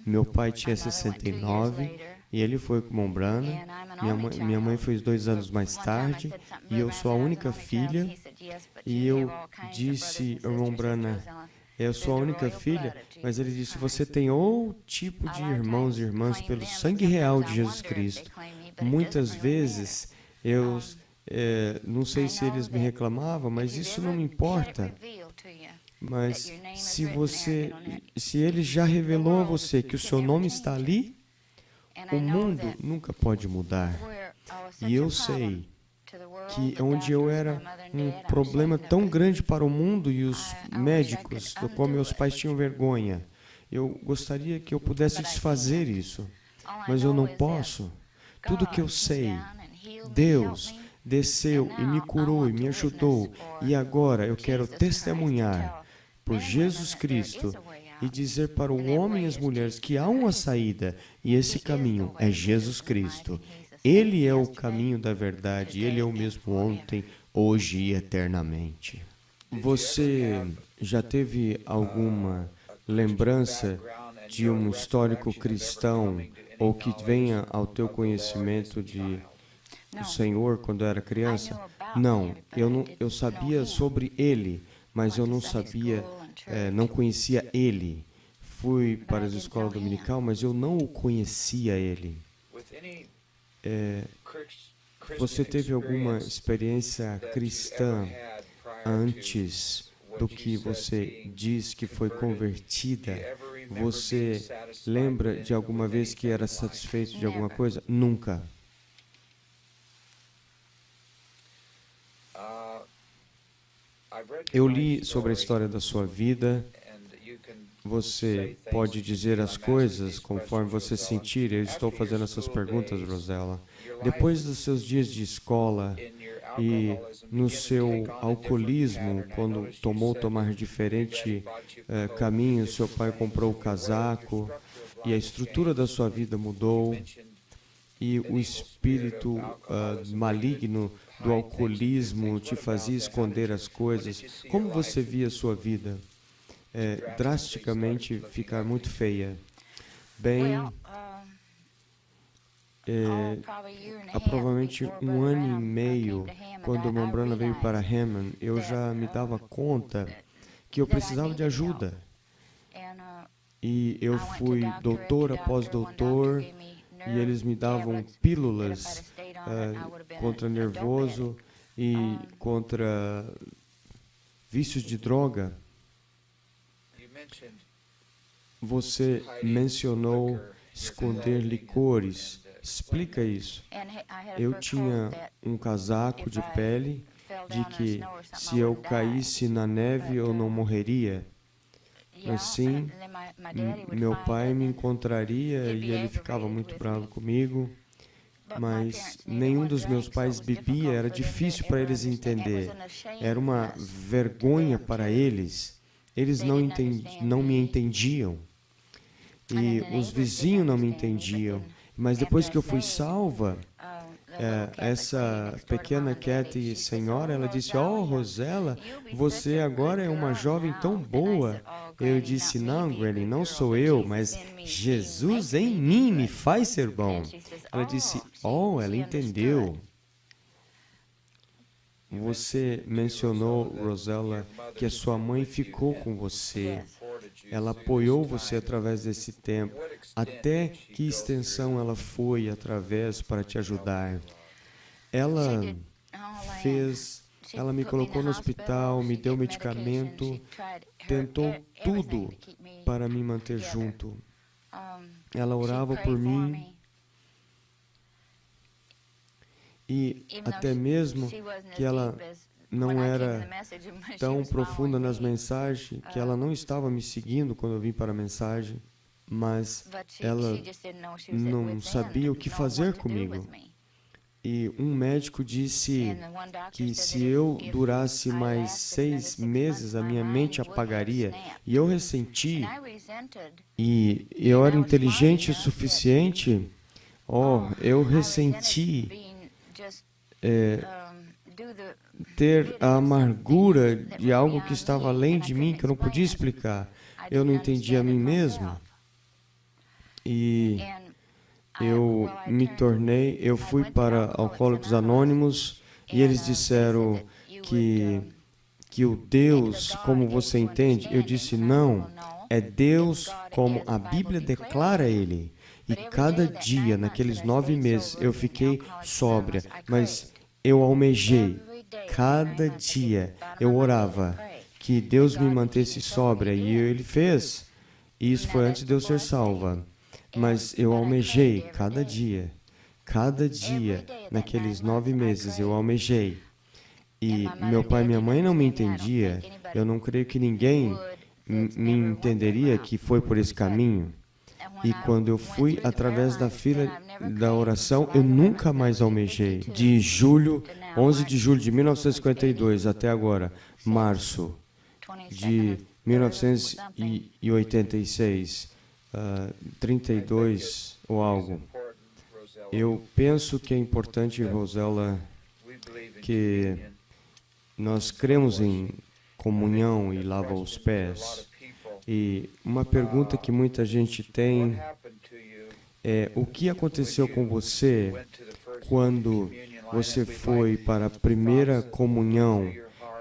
Meu pai tinha 69 e ele foi com o irmão Branham. Minha mãe foi 2 anos mais tarde e eu sou a única filha. E eu disse ao irmão Branham, eu sou a única filha, mas ele disse, você tem outro tipo de irmãos e irmãs pelo sangue real de Jesus Cristo. Muitas vezes, não sei se eles me reclamavam, mas isso não me importa. Mas se ele já revelou a você que o seu nome está ali, o mundo nunca pode mudar. E eu sei que onde eu era um problema tão grande para o mundo e os médicos, do qual meus pais tinham vergonha, eu gostaria que eu pudesse desfazer isso, mas eu não posso. Tudo que eu sei, Deus desceu e me curou e me ajudou, e agora eu quero testemunhar por Jesus Cristo e dizer para o homem e as mulheres que há uma saída, e esse caminho é Jesus Cristo. Ele é o caminho da verdade, Ele é o mesmo ontem, hoje e eternamente. Você já teve alguma lembrança de um histórico cristão ou que venha ao teu conhecimento do Senhor quando era criança? Não, eu sabia sobre ele, mas eu não sabia, não conhecia ele. Fui para a escola dominical, mas eu não o conhecia ele. Você teve alguma experiência cristã antes do que você diz que foi convertida? Você lembra de alguma vez que era satisfeito de alguma coisa? Nunca. Eu li sobre a história da sua vida. Você pode dizer as coisas conforme você sentir. Eu estou fazendo essas perguntas, Rosella. Depois dos seus dias de escola e no seu alcoolismo, quando tomar diferente caminho, seu pai comprou o casaco e a estrutura da sua vida mudou e o espírito maligno do alcoolismo te fazia esconder as coisas. Como você via a sua vida? Drasticamente ficar muito feia. Bem, há provavelmente 1 ano e meio, quando o irmão Branham veio para Hammond, eu já me dava conta que eu precisava de ajuda. E eu fui doutor após doutor, e eles me davam pílulas contra nervoso e contra vícios de droga. Você mencionou esconder licores. Explica isso. Eu tinha um casaco de pele de que se eu caísse na neve eu não morreria. Mas sim, meu pai me encontraria e ele ficava muito bravo comigo. Mas nenhum dos meus pais bebia, era difícil para eles entender. Era uma vergonha para eles. Eles não me entendiam. E os vizinhos não me entendiam. Mas depois que eu fui salva, essa pequena Kathy senhora, ela disse, oh, Rosella, você agora é uma jovem tão boa. Eu disse, não, Granny, não sou eu, mas Jesus em mim me faz ser bom. Ela disse, oh, ela entendeu. Você mencionou, Rosella, que a sua mãe ficou com você. Ela apoiou você através desse tempo. Até que extensão ela foi através para te ajudar? Ela me colocou no hospital, me deu medicamento, tentou tudo para me manter junto. Ela orava por mim. E até mesmo que ela não era tão profunda nas mensagens, que ela não estava me seguindo quando eu vim para a mensagem, mas ela não sabia o que fazer comigo. E um médico disse que se eu durasse mais 6 meses, a minha mente apagaria. E eu ressenti, e eu era inteligente o suficiente, eu ressenti ter a amargura de algo que estava além de mim, que eu não podia explicar. Eu não entendia a mim mesmo. E eu fui para Alcoólicos Anônimos e eles disseram que o Deus, como você entende, eu disse, não, é Deus como a Bíblia declara Ele. E cada dia, naqueles 9 meses, eu fiquei sóbria, mas eu almejei. Cada dia eu orava que Deus me mantesse sóbria, e Ele fez. E isso foi antes de eu ser salva. Mas eu almejei cada dia, naqueles 9 meses, eu almejei. E meu pai e minha mãe não me entendiam. Eu não creio que ninguém me entenderia que foi por esse caminho. E quando eu fui através da fila da oração, eu nunca mais almejei. De 11 de julho de 1952 até agora, março de 1986, 32 ou algo. Eu penso que é importante, Rosella, que nós cremos em comunhão e lava os pés. E uma pergunta que muita gente tem é: o que aconteceu com você quando você foi para a primeira comunhão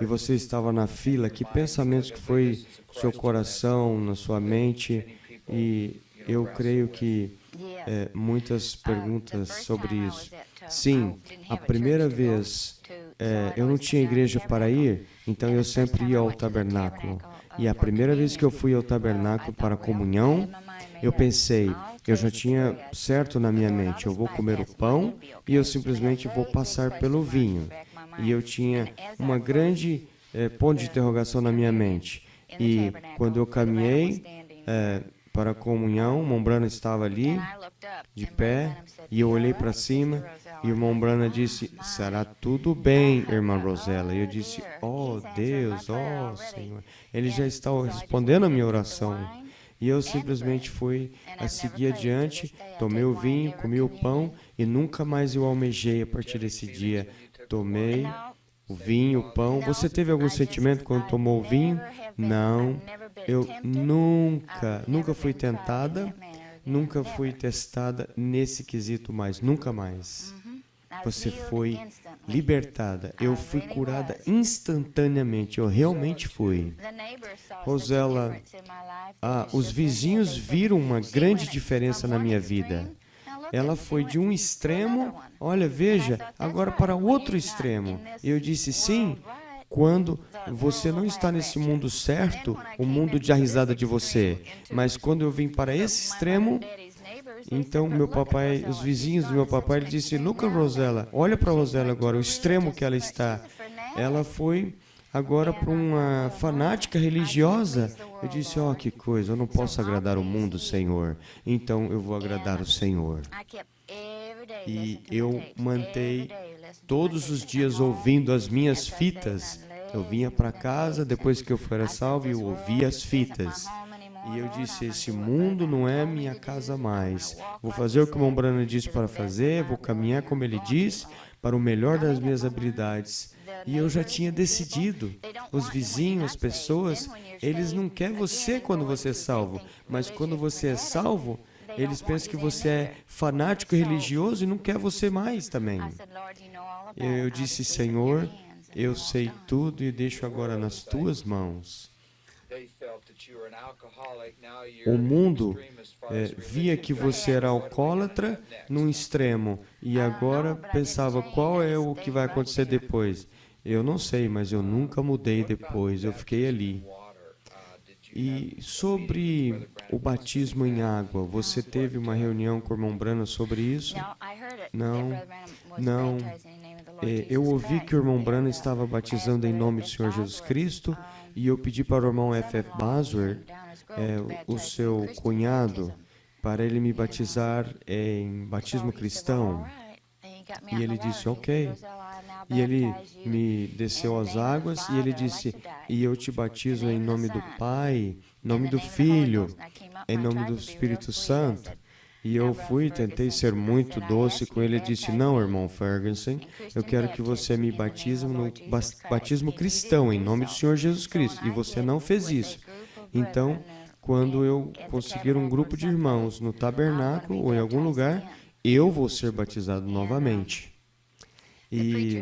e você estava na fila? Que pensamentos que foi no seu coração, na sua mente? E eu creio que muitas perguntas sobre isso. Sim, a primeira vez eu não tinha igreja para ir, então eu sempre ia ao tabernáculo. E a primeira vez que eu fui ao tabernáculo para a comunhão, eu pensei, eu já tinha certo na minha mente, eu vou comer o pão e eu simplesmente vou passar pelo vinho. E eu tinha uma grande ponto de interrogação na minha mente. E quando eu caminhei para a comunhão, o Mombrana estava ali, de pé, e eu olhei para cima, e o Mombrana disse, será tudo bem, irmã Rosella. E eu disse, oh Deus, oh Senhor. Ele já está respondendo a minha oração. E eu simplesmente fui a seguir adiante, tomei o vinho, comi o pão, e nunca mais eu almejei a partir desse dia. Tomei o vinho, o pão. Você teve algum sentimento quando tomou o vinho? Não. Eu nunca fui tentada, nunca fui testada nesse quesito mais, nunca mais. Você foi libertada. Eu fui curada instantaneamente, eu realmente fui. Rosella, os vizinhos viram uma grande diferença na minha vida. Ela foi de um extremo, olha, veja, agora para o outro extremo. E eu disse, sim, quando você não está nesse mundo certo, o mundo dá risada de você. Mas quando eu vim para esse extremo, Então, meu papai, os vizinhos do meu papai, ele disse, Luca Rosella, olha para Rosella agora, o extremo que ela está. Ela foi agora para uma fanática religiosa. Eu disse, que coisa, eu não posso agradar o mundo, Senhor. Então, eu vou agradar o Senhor. E eu mantei todos os dias ouvindo as minhas fitas. Eu vinha para casa, depois que eu fora salvo, eu ouvia as fitas. E eu disse, esse mundo não é minha casa mais. Vou fazer o que o irmão Branham disse para fazer, vou caminhar como ele disse, para o melhor das minhas habilidades. E eu já tinha decidido. Os vizinhos, as pessoas, eles não querem você quando você é salvo. Mas quando você é salvo, eles pensam que você é fanático religioso e não quer você mais também. Eu disse, Senhor, eu sei tudo e deixo agora nas tuas mãos. O mundo via que você era alcoólatra num extremo e agora pensava qual é o que vai acontecer depois. Eu não sei, mas eu nunca mudei depois, eu fiquei ali. E sobre o batismo em água, você teve uma reunião com o irmão Branham sobre isso? Não. Eu ouvi que o irmão Branham estava batizando em nome do Senhor Jesus Cristo e eu pedi para o irmão F.F. Bosworth, o seu cunhado, para ele me batizar em batismo cristão. E ele disse, ok. E ele me desceu as águas e ele disse, e eu te batizo em nome do Pai, em nome do Filho, em nome do Espírito Santo. E eu fui, tentei ser muito doce com ele. Ele disse, não, irmão Ferguson, eu quero que você me batize no batismo cristão, em nome do Senhor Jesus Cristo. E você não fez isso. Então, quando eu conseguir um grupo de irmãos no tabernáculo ou em algum lugar, eu vou ser batizado novamente. E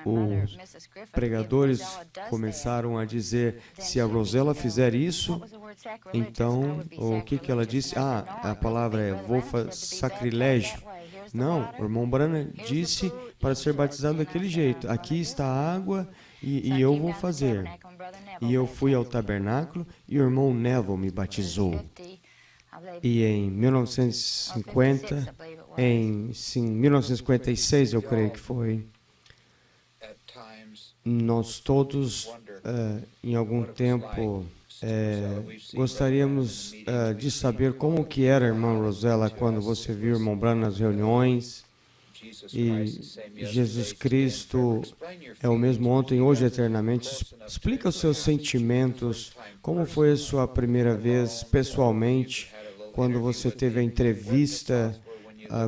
os pregadores começaram a dizer, se a Rosella fizer isso, então, o que ela disse? A palavra é sacrilégio. Não, o irmão Branham disse para ser batizado daquele jeito. Aqui está a água e eu vou fazer. E eu fui ao tabernáculo e o irmão Neville me batizou. E em 1956, eu creio que foi, nós todos, em algum tempo, gostaríamos de saber como que era, irmã Rosella, quando você viu o irmão Branham nas reuniões. E Jesus Cristo é o mesmo ontem, hoje, eternamente. Explica os seus sentimentos, como foi a sua primeira vez, pessoalmente, quando você teve a entrevista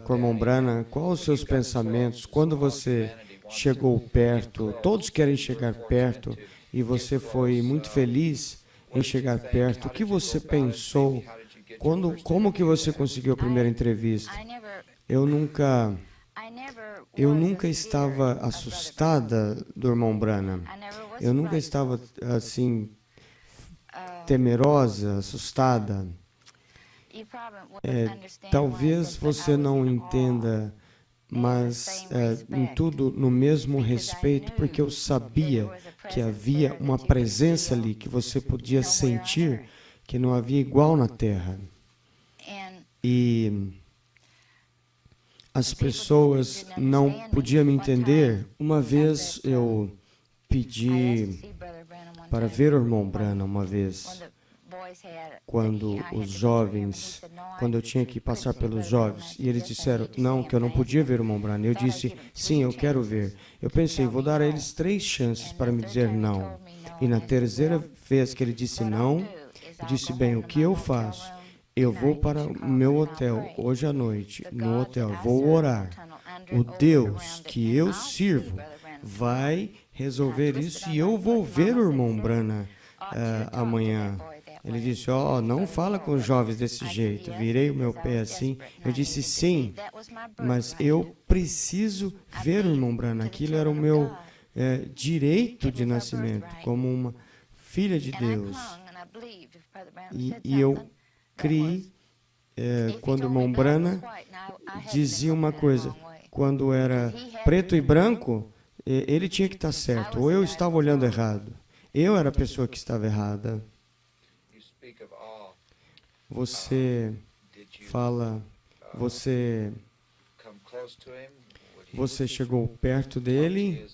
com o irmão Branham, quais os seus pensamentos, quando você chegou perto, todos querem chegar perto, e você foi muito feliz em chegar perto, o que você pensou, como que você conseguiu a primeira entrevista? Eu nunca estava assustada do irmão Branham, eu nunca estava assim, temerosa, assustada. Talvez você não entenda, mas em tudo no mesmo respeito, porque eu sabia que havia uma presença ali que você podia sentir que não havia igual na terra. E as pessoas não podiam me entender. Uma vez eu pedi para ver o irmão Branham uma vez, quando eu tinha que passar pelos jovens, e eles disseram, não, que eu não podia ver o irmão Branham. Eu disse, sim, eu quero ver. Eu pensei, vou dar a eles 3 chances para me dizer não. E na terceira vez que ele disse não, eu disse, bem, o que eu faço? Eu vou para o meu hotel, hoje à noite, no hotel, vou orar. O Deus que eu sirvo vai resolver isso e eu vou ver o irmão Branham amanhã. Ele disse, não fala com os jovens desse jeito. Virei o meu pé assim. Eu disse, sim, mas eu preciso ver o irmão Branham. Aquilo era o meu direito de nascimento, como uma filha de Deus. E eu criei, quando o irmão Branham dizia uma coisa, quando era preto e branco, ele tinha que estar certo, ou eu estava olhando errado. Eu era a pessoa que estava errada. Você fala, você chegou perto dele,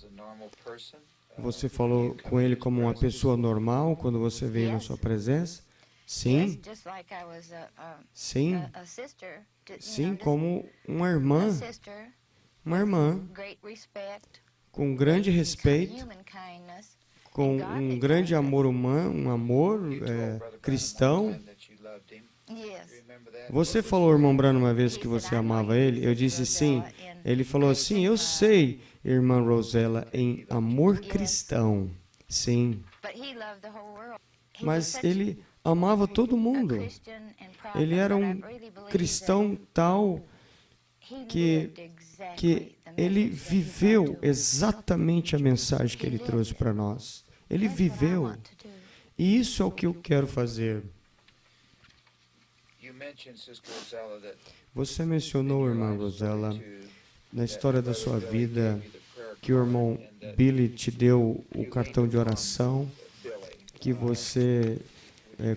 você falou com ele como uma pessoa normal quando você veio na sua presença? Sim. Sim. Sim, como uma irmã com grande respeito, com um grande amor humano, um amor cristão. Você falou, irmão Branham, uma vez que você amava ele? Eu disse sim. Ele falou assim, eu sei, irmã Rosella, em amor cristão. Sim. Mas ele amava todo mundo. Ele era um cristão tal que ele viveu exatamente a mensagem que ele trouxe para nós. Ele viveu. E isso é o que eu quero fazer. Você mencionou, irmã Rosella, na história da sua vida, que o irmão Billy te deu o cartão de oração, que você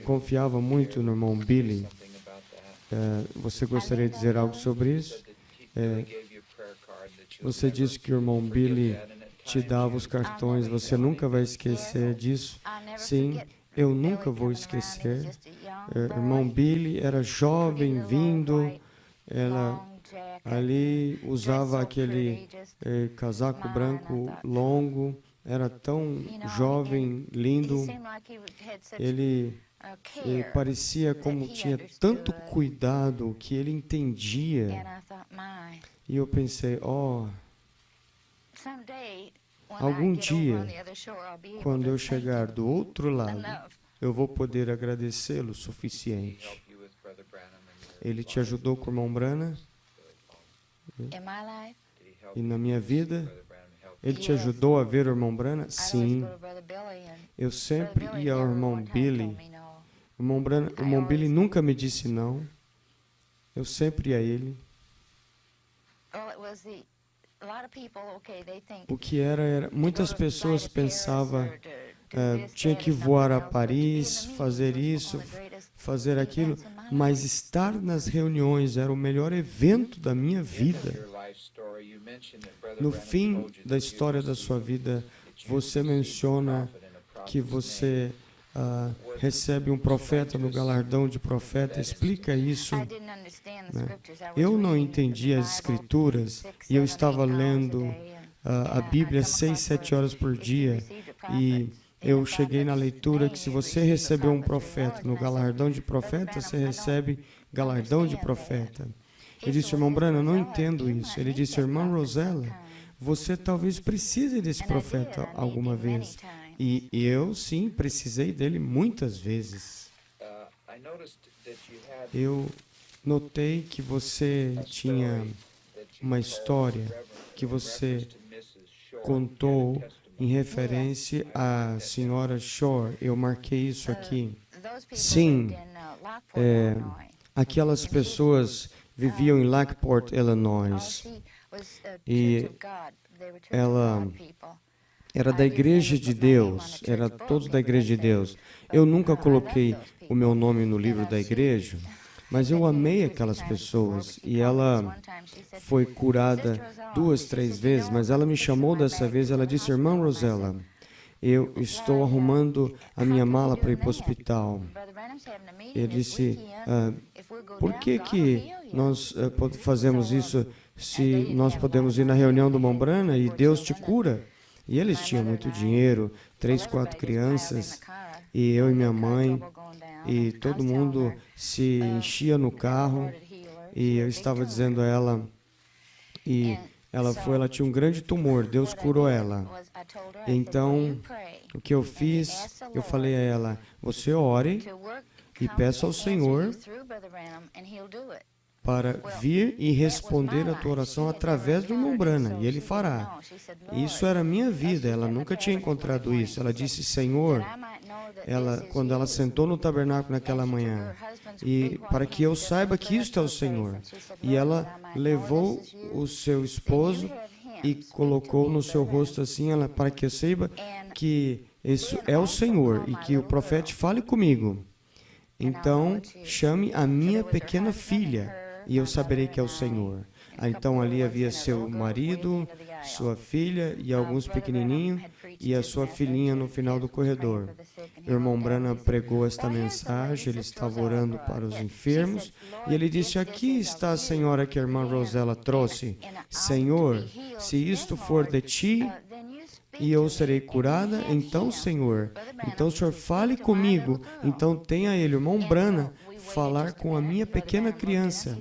confiava muito no irmão Billy. Você gostaria de dizer algo sobre isso? Você disse que o irmão Billy te dava os cartões, você nunca vai esquecer disso? Sim, eu nunca vou esquecer. Irmão Billy era jovem, vindo, ela ali usava aquele casaco branco longo, era tão jovem, lindo. Ele parecia como tinha tanto cuidado que ele entendia. E eu pensei, algum dia, quando eu chegar do outro lado, eu vou poder agradecê-lo o suficiente. Ele te ajudou com o irmão Branham? E na minha vida, ele te ajudou a ver o irmão Branham? Sim. Eu sempre ia ao irmão Billy. O irmão Billy nunca me disse não. Eu sempre ia a ele. O que era muitas pessoas pensavam tinha que voar a Paris, fazer isso, fazer aquilo, mas estar nas reuniões era o melhor evento da minha vida. No fim da história da sua vida, você menciona que você recebe um profeta no galardão de profeta. Explica isso. Né? Eu não entendi as escrituras e eu estava lendo a Bíblia 6, 7 horas por dia e eu cheguei na leitura que se você recebeu um profeta no galardão de profeta, você recebe galardão de profeta. Eu disse, irmão Branham, eu não entendo isso. Ele disse, irmã Rosella, você talvez precise desse profeta alguma vez. E eu, sim, precisei dele muitas vezes. Eu notei que você tinha uma história que você contou em referência à senhora Shore. Eu marquei isso aqui. Sim, aquelas pessoas viviam em Lockport, Illinois. E ela era da Igreja de Deus, era todos da Igreja de Deus. Eu nunca coloquei o meu nome no livro da igreja, mas eu amei aquelas pessoas. E ela foi curada 2, 3 vezes, mas ela me chamou dessa vez, ela disse, irmã Rosella, eu estou arrumando a minha mala para ir para o hospital. Ele disse, por que nós fazemos isso se nós podemos ir na reunião do irmão Branham e Deus te cura? E eles tinham muito dinheiro, 3, 4 crianças, e eu e minha mãe, e todo mundo se enchia no carro, e eu estava dizendo a ela, e ela tinha um grande tumor, Deus curou ela. Então, o que eu fiz, eu falei a ela, você ore e peça ao Senhor para vir e responder a tua oração através do irmão Branham, e ele fará. Isso era a minha vida, ela nunca tinha encontrado isso. Ela disse, Senhor, quando ela sentou no tabernáculo naquela manhã, e para que eu saiba que isto é o Senhor. E ela levou o seu esposo e colocou no seu rosto assim, para que eu saiba que isso é o Senhor, e que o profeta fale comigo. Então, chame a minha pequena filha, e eu saberei que é o Senhor. Então, ali havia seu marido, sua filha e alguns pequenininhos, e a sua filhinha no final do corredor. O irmão Branham pregou esta mensagem, ele estava orando para os enfermos, e ele disse, aqui está a senhora que a irmã Rosella trouxe. Senhor, se isto for de ti, e eu serei curada, então, Senhor, então o Senhor fale comigo, então tenha ele, o irmão Branham, falar com a minha pequena criança.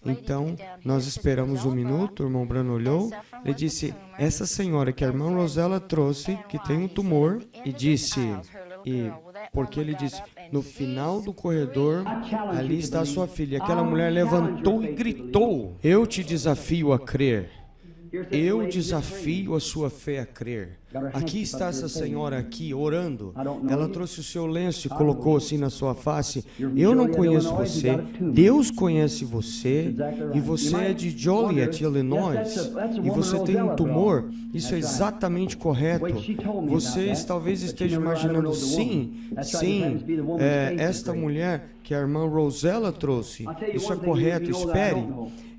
Então, nós esperamos um minuto, o irmão Branham olhou, ele disse, essa senhora que a irmã Rosella trouxe, que tem um tumor, e disse, porque ele disse, no final do corredor, ali está a sua filha. Aquela mulher levantou e gritou, eu te desafio a crer. Eu desafio a sua fé a crer. Aqui está essa senhora aqui orando. Ela trouxe o seu lenço e colocou assim na sua face. Eu não conheço você. Deus conhece você. E você é de Joliet, Illinois. E você tem um tumor. Isso é exatamente correto. Vocês talvez estejam imaginando, sim, esta mulher que a irmã Rosella trouxe. Isso é correto, espere.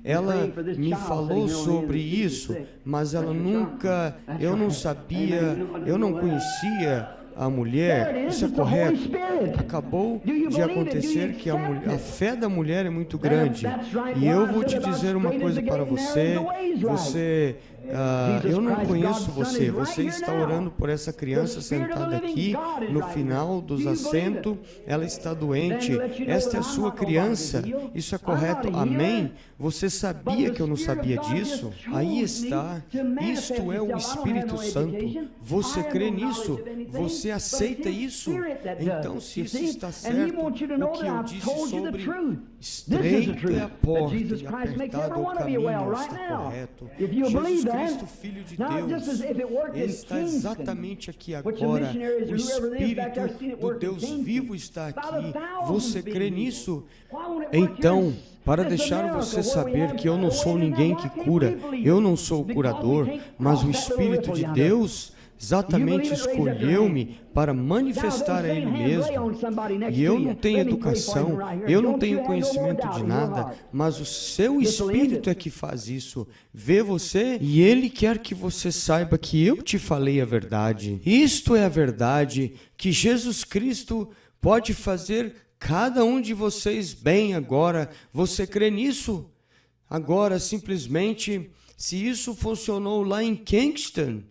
Ela me falou sobre isso, mas ela nunca, eu não sabia, eu não conhecia a mulher. Isso é correto. Acabou de acontecer que a fé da mulher é muito grande. E eu vou te dizer uma coisa para você. Eu não conheço você. Você está orando por essa criança sentada aqui no final dos assentos. Ela está doente. Esta é a sua criança. Isso é correto. Amém? Você sabia que eu não sabia disso? Aí está. Isto é o Espírito Santo. Você crê nisso? Você aceita isso? Então, se isso está certo, o que eu disse sobre estreita é a porta e apertado o caminho está correto. Jesus Cristo, Filho de Deus, está exatamente aqui agora. O Espírito do Deus vivo está aqui. Você crê nisso? Então, para deixar você saber que eu não sou ninguém que cura, eu não sou o curador, mas o Espírito de Deus exatamente escolheu-me para manifestar a Ele mesmo. E eu não tenho educação, eu não tenho conhecimento de nada, mas o seu Espírito é que faz isso. Vê você e Ele quer que você saiba que eu te falei a verdade. Isto é a verdade, que Jesus Cristo pode fazer cada um de vocês bem agora. Você crê nisso? Agora, simplesmente, se isso funcionou lá em Kingston,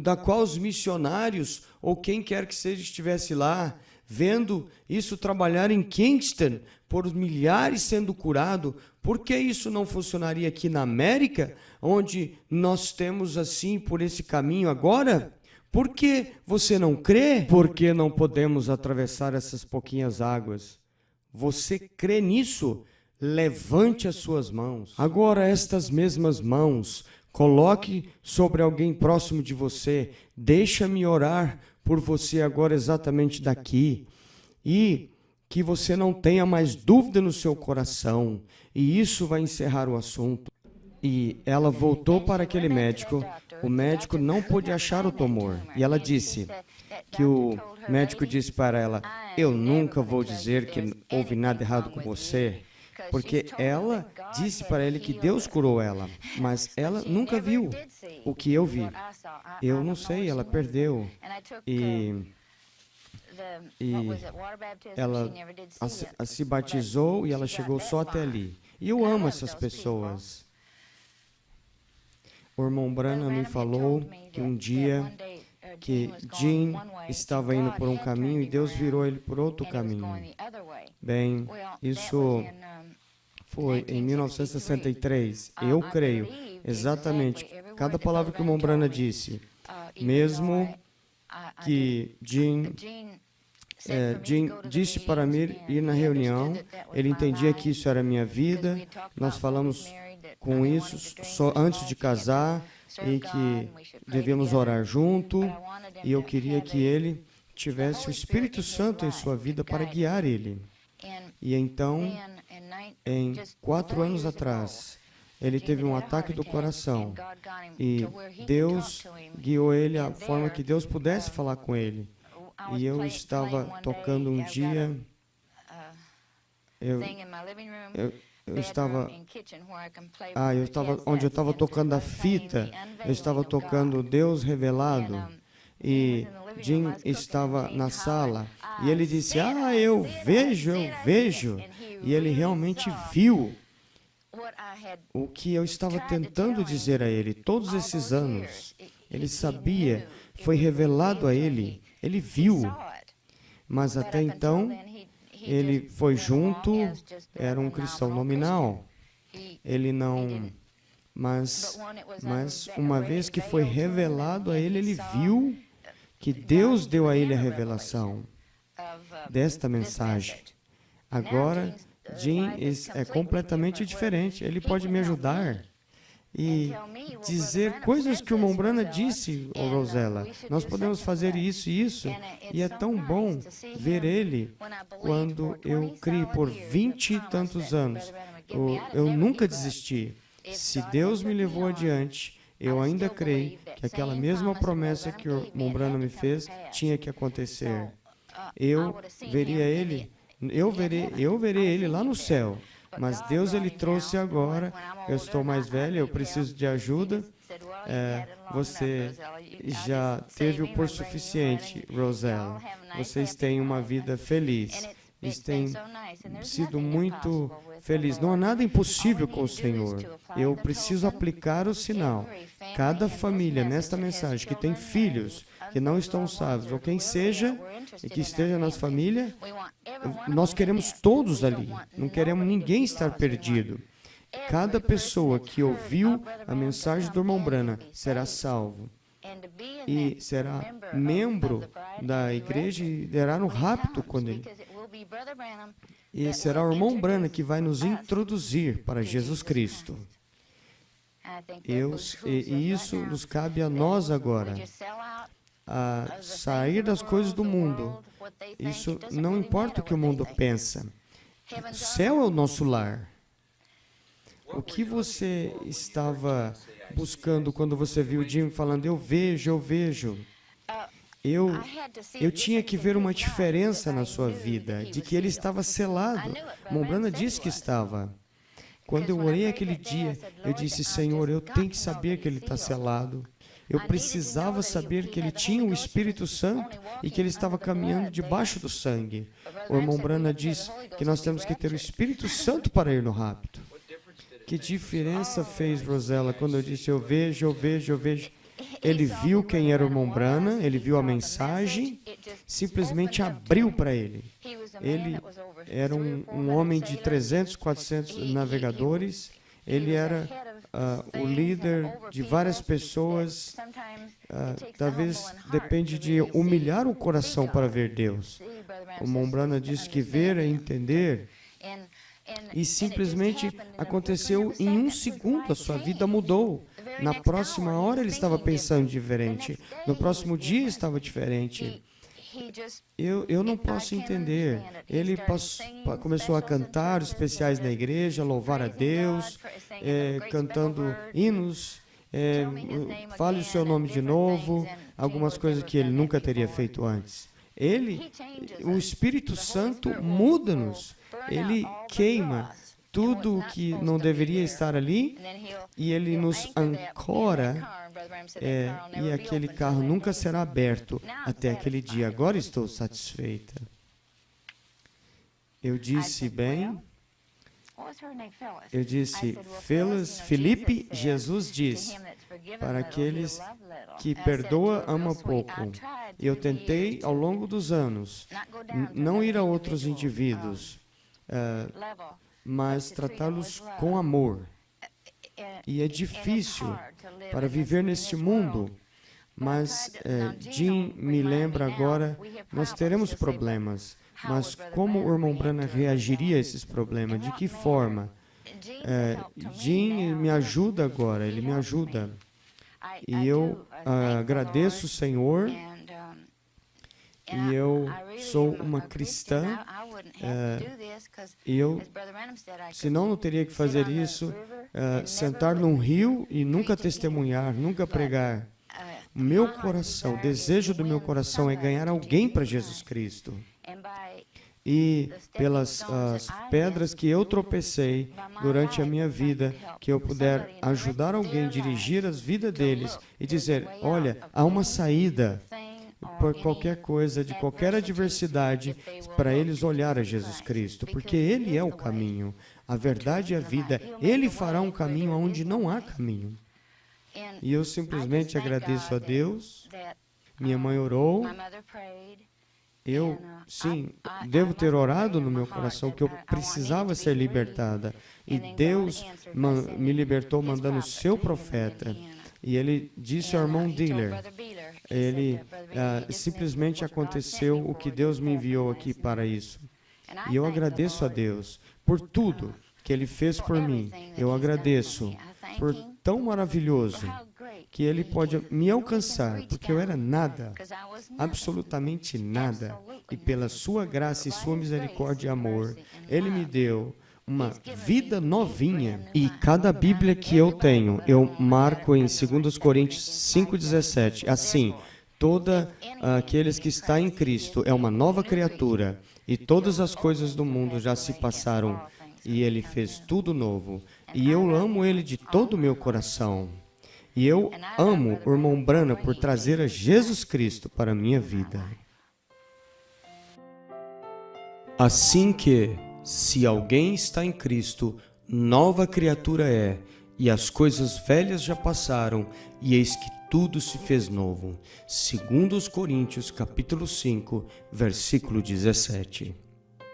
da qual os missionários, ou quem quer que seja, estivesse lá, vendo isso trabalhar em Kingston, por milhares sendo curados, por que isso não funcionaria aqui na América, onde nós temos assim, por esse caminho agora? Por que você não crê? Porque não podemos atravessar essas pouquinhas águas. Você crê nisso? Levante as suas mãos. Agora, estas mesmas mãos, coloque sobre alguém próximo de você. Deixa-me orar por você agora exatamente daqui. E que você não tenha mais dúvida no seu coração. E isso vai encerrar o assunto. E ela voltou para aquele médico. O médico não pôde achar o tumor. E ela disse que o médico disse para ela, eu nunca vou dizer que houve nada errado com você. Porque ela disse para ele que Deus curou ela, mas ela nunca viu o que eu vi. Eu não sei, ela perdeu. E ela se batizou e ela chegou só até ali. E eu amo essas pessoas. O irmão Branham me falou que um dia que Jean estava indo por um caminho e Deus virou ele por outro caminho. Bem, isso foi em 1963. Eu creio exatamente cada palavra que o irmão Branham disse. Mesmo que Jean disse para mim ir na reunião, ele entendia que isso era a minha vida. Nós falamos com isso só antes de casar e que devíamos orar junto. E eu queria que ele tivesse o Espírito Santo em sua vida para guiar ele. E então, em 4 anos atrás, ele teve um ataque do coração e Deus guiou ele à forma que Deus pudesse falar com ele. E eu estava tocando um dia eu, eu estava onde eu estava tocando a fita, eu estava tocando Deus Revelado, e Jim estava na sala, e ele disse, eu vejo, e ele realmente viu o que eu estava tentando dizer a ele todos esses anos. Ele sabia, foi revelado a ele, ele viu, mas até então ele foi junto, era um cristão nominal. Ele não, mas uma vez que foi revelado a ele, ele viu que Deus deu a ele a revelação desta mensagem. Agora, Jim é completamente diferente. Ele pode me ajudar e dizer coisas que o irmão Branham disse, Rosella. Nós podemos fazer isso e isso. E é tão bom ver ele quando eu criei por 20 e tantos anos. Eu nunca desisti. Se Deus me levou adiante, eu ainda creio que aquela mesma promessa que o irmão Branham me fez tinha que acontecer. Eu verei ele lá no céu. Mas Deus, Ele trouxe agora, eu estou mais velho, eu preciso de ajuda. Você já teve o por suficiente, Rosella. Vocês têm uma vida feliz. Eles têm sido muito felizes. Não há nada impossível com o Senhor. Eu preciso aplicar o sinal. Cada família, nesta mensagem, que tem filhos que não estão salvos, ou quem seja, e que esteja nas famílias, nós queremos todos ali. Não queremos ninguém estar perdido. Cada pessoa que ouviu a mensagem do irmão Branham será salvo. E será membro da igreja e irá no rapto quando ele... E será o irmão Branham que vai nos introduzir para Jesus Cristo. E isso nos cabe a nós agora. A sair das coisas do mundo. Isso não importa o que o mundo pensa. O céu é o nosso lar. O que você estava buscando quando você viu o Jim falando, eu vejo. Eu tinha que ver uma diferença na sua vida, de que ele estava selado. Mombrana disse que estava. Quando eu orei aquele dia, eu disse, Senhor, eu tenho que saber que ele está selado. Eu precisava saber que ele tinha o Espírito Santo e que ele estava caminhando debaixo do sangue. O irmão Branham diz que nós temos que ter o Espírito Santo para ir no rapto. Que diferença fez, Rosella, quando eu disse, eu vejo. Ele viu quem era o irmão Branham, ele viu a mensagem, simplesmente abriu para ele. Ele era um homem de 300, 400 navegadores, ele era o líder de várias pessoas. Talvez depende de humilhar o coração para ver Deus. O irmão Branham disse que ver é entender. E simplesmente aconteceu em um segundo, a sua vida mudou. Na próxima hora ele estava pensando diferente. No próximo dia estava diferente. Eu não posso entender. Ele começou a cantar especiais na igreja, louvar a Deus, cantando hinos, fale o seu nome de novo, algumas coisas que ele nunca teria feito antes. O Espírito Santo muda-nos. Ele queima tudo o que não deveria estar ali e ele nos ancora e aquele carro nunca será aberto até aquele dia. Agora estou satisfeita. Eu disse bem. Eu disse, Felipe, Jesus diz, para aqueles que perdoa, ama pouco. Eu tentei, ao longo dos anos, não ir a outros indivíduos, mas tratá-los com amor. E é difícil para viver neste mundo, mas Jim me lembra agora, nós teremos problemas, mas como o irmão Branham reagiria a esses problemas? De que forma? Jim me ajuda agora, ele me ajuda. E eu agradeço o Senhor, e eu sou uma cristã, senão não teria que fazer isso, sentar num rio e nunca testemunhar, nunca pregar. O meu coração, o desejo do meu coração é ganhar alguém para Jesus Cristo. e pelas as pedras que eu tropecei durante a minha vida, que eu puder ajudar alguém, dirigir as vidas deles e dizer, olha, há uma saída por qualquer coisa, de qualquer adversidade, para eles olhar a Jesus Cristo, porque Ele é o caminho, a verdade e a vida. Ele fará um caminho onde não há caminho. E eu simplesmente agradeço a Deus. Minha mãe orou. Eu, sim, devo ter orado no meu coração que eu precisava ser libertada. E Deus me libertou mandando o seu profeta. E ele disse ao irmão Diller, simplesmente aconteceu o que Deus me enviou aqui para isso. E eu agradeço a Deus por tudo que Ele fez por mim. Eu agradeço por tão maravilhoso que Ele pode me alcançar, porque eu era nada, absolutamente nada. E pela Sua graça e Sua misericórdia e amor, Ele me deu uma vida novinha. E cada Bíblia que eu tenho, eu marco em 2 Coríntios 5,17. Assim, toda aqueles que está em Cristo é uma nova criatura, e todas as coisas do mundo já se passaram, e Ele fez tudo novo. E eu amo Ele de todo o meu coração. E eu amo o irmão Branham por trazer a Jesus Cristo para a minha vida. Assim que, se alguém está em Cristo, nova criatura é, e as coisas velhas já passaram, e eis que tudo se fez novo. 2 Coríntios, capítulo 5, versículo 17.